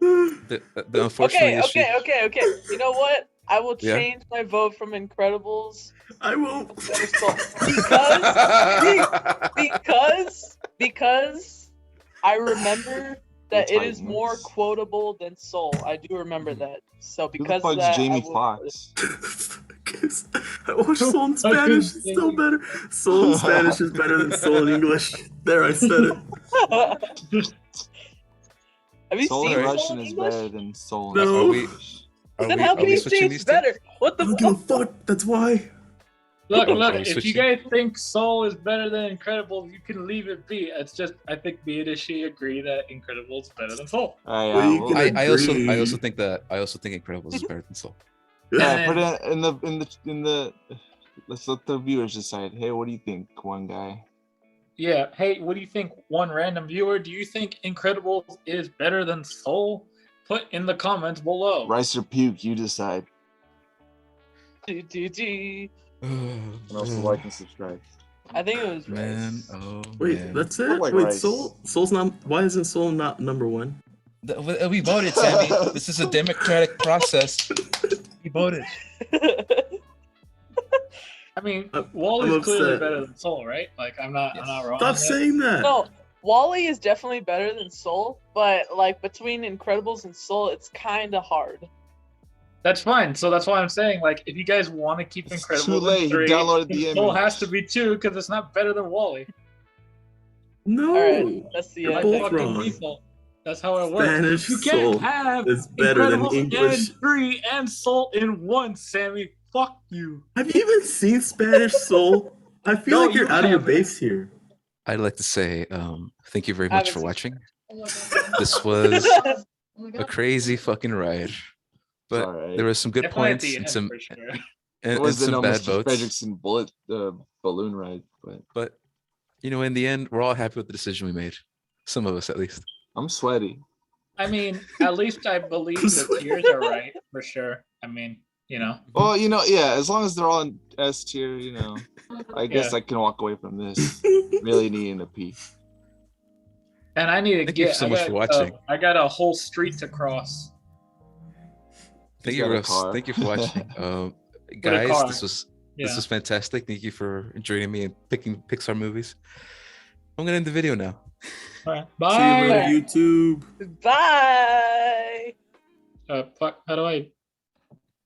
The unfortunately issue. Okay. You know what? I will Yeah. change my vote from Incredibles I won't. because I remember that it is more Titans. quotable than Soul. I do remember that. So Who the because of fuck's that, Jamie I will- Foxx? I watched Soul in Spanish. It's still better. Soul in Spanish is better than Soul in English. There, I said it. Have you Soul seen in Soul Russian in is English? better than Soul in No. Are we, Then how can you say switching it's these two? better? What I the don't give a fuck? fuck. That's why. Look, Are look, we if you switching? guys think Soul is better than Incredibles, you can leave it be. It's just, I think me and Ishii agree that Incredibles is better than Soul. Well, Well, you well, can- I also Agree. think that Incredibles is better than Soul. yeah, And put then- it in the. Let's let the viewers decide. Hey, what do you think, one guy? Yeah, hey, what do you think, one random viewer? Do you think Incredibles is better than Soul? Put in the comments below. Rice or puke, you decide. GG. And also like and subscribe. I think it was Man, Rice. oh Wait, man. that's it. Look like Wait, rice. Soul's not. Why isn't Soul not number 1? We voted, Sammy. This is a democratic process. We voted. I mean, I'm Wall-E's clearly upset. better than Soul, right? Like, I'm not wrong. on Stop that. saying that. No, Wall-E is definitely better than Soul, but like between Incredibles and Soul, it's kind of hard. That's fine. So that's why I'm saying, like, if you guys want to keep It's Incredibles too late. in You 3, downloaded then the Soul image. has to be 2 because it's not better than Wall-E. No. All right, that's the You're By end. both fucking wrong. default. That's how it works. Spanish You can't Soul have is better than Incredibles English. in 3 and Soul in 1, Sammy. Fuck you. Have you even seen Spanish Soul? I feel No, like you're you out of your haven't. base here. I'd like to say thank you very I much haven't for seen- watching. This was a crazy fucking ride, but Alright. there were some good Definitely at points the and end, some for sure. It and was the some no bad Mr. votes. Fredrickson bullet balloon ride, but But in the end, we're all happy with the decision we made. Some of us, at least. I'm sweaty. I mean, at least I believe the tiers are right, for sure. I mean, you know. Well, yeah, as long as they're all in S tier, I guess Yeah. I can walk away from this really needing to pee. And I need to Thank you get. so much for watching. I got a whole street to cross. Thank He's you, got a Russ. car. Thank you for watching. a Guys, car. this Yeah. was fantastic. Thank you for joining me and picking Pixar movies. I'm gonna end the video now. All right. See you Bye. later, YouTube. Bye. Fuck. How do I?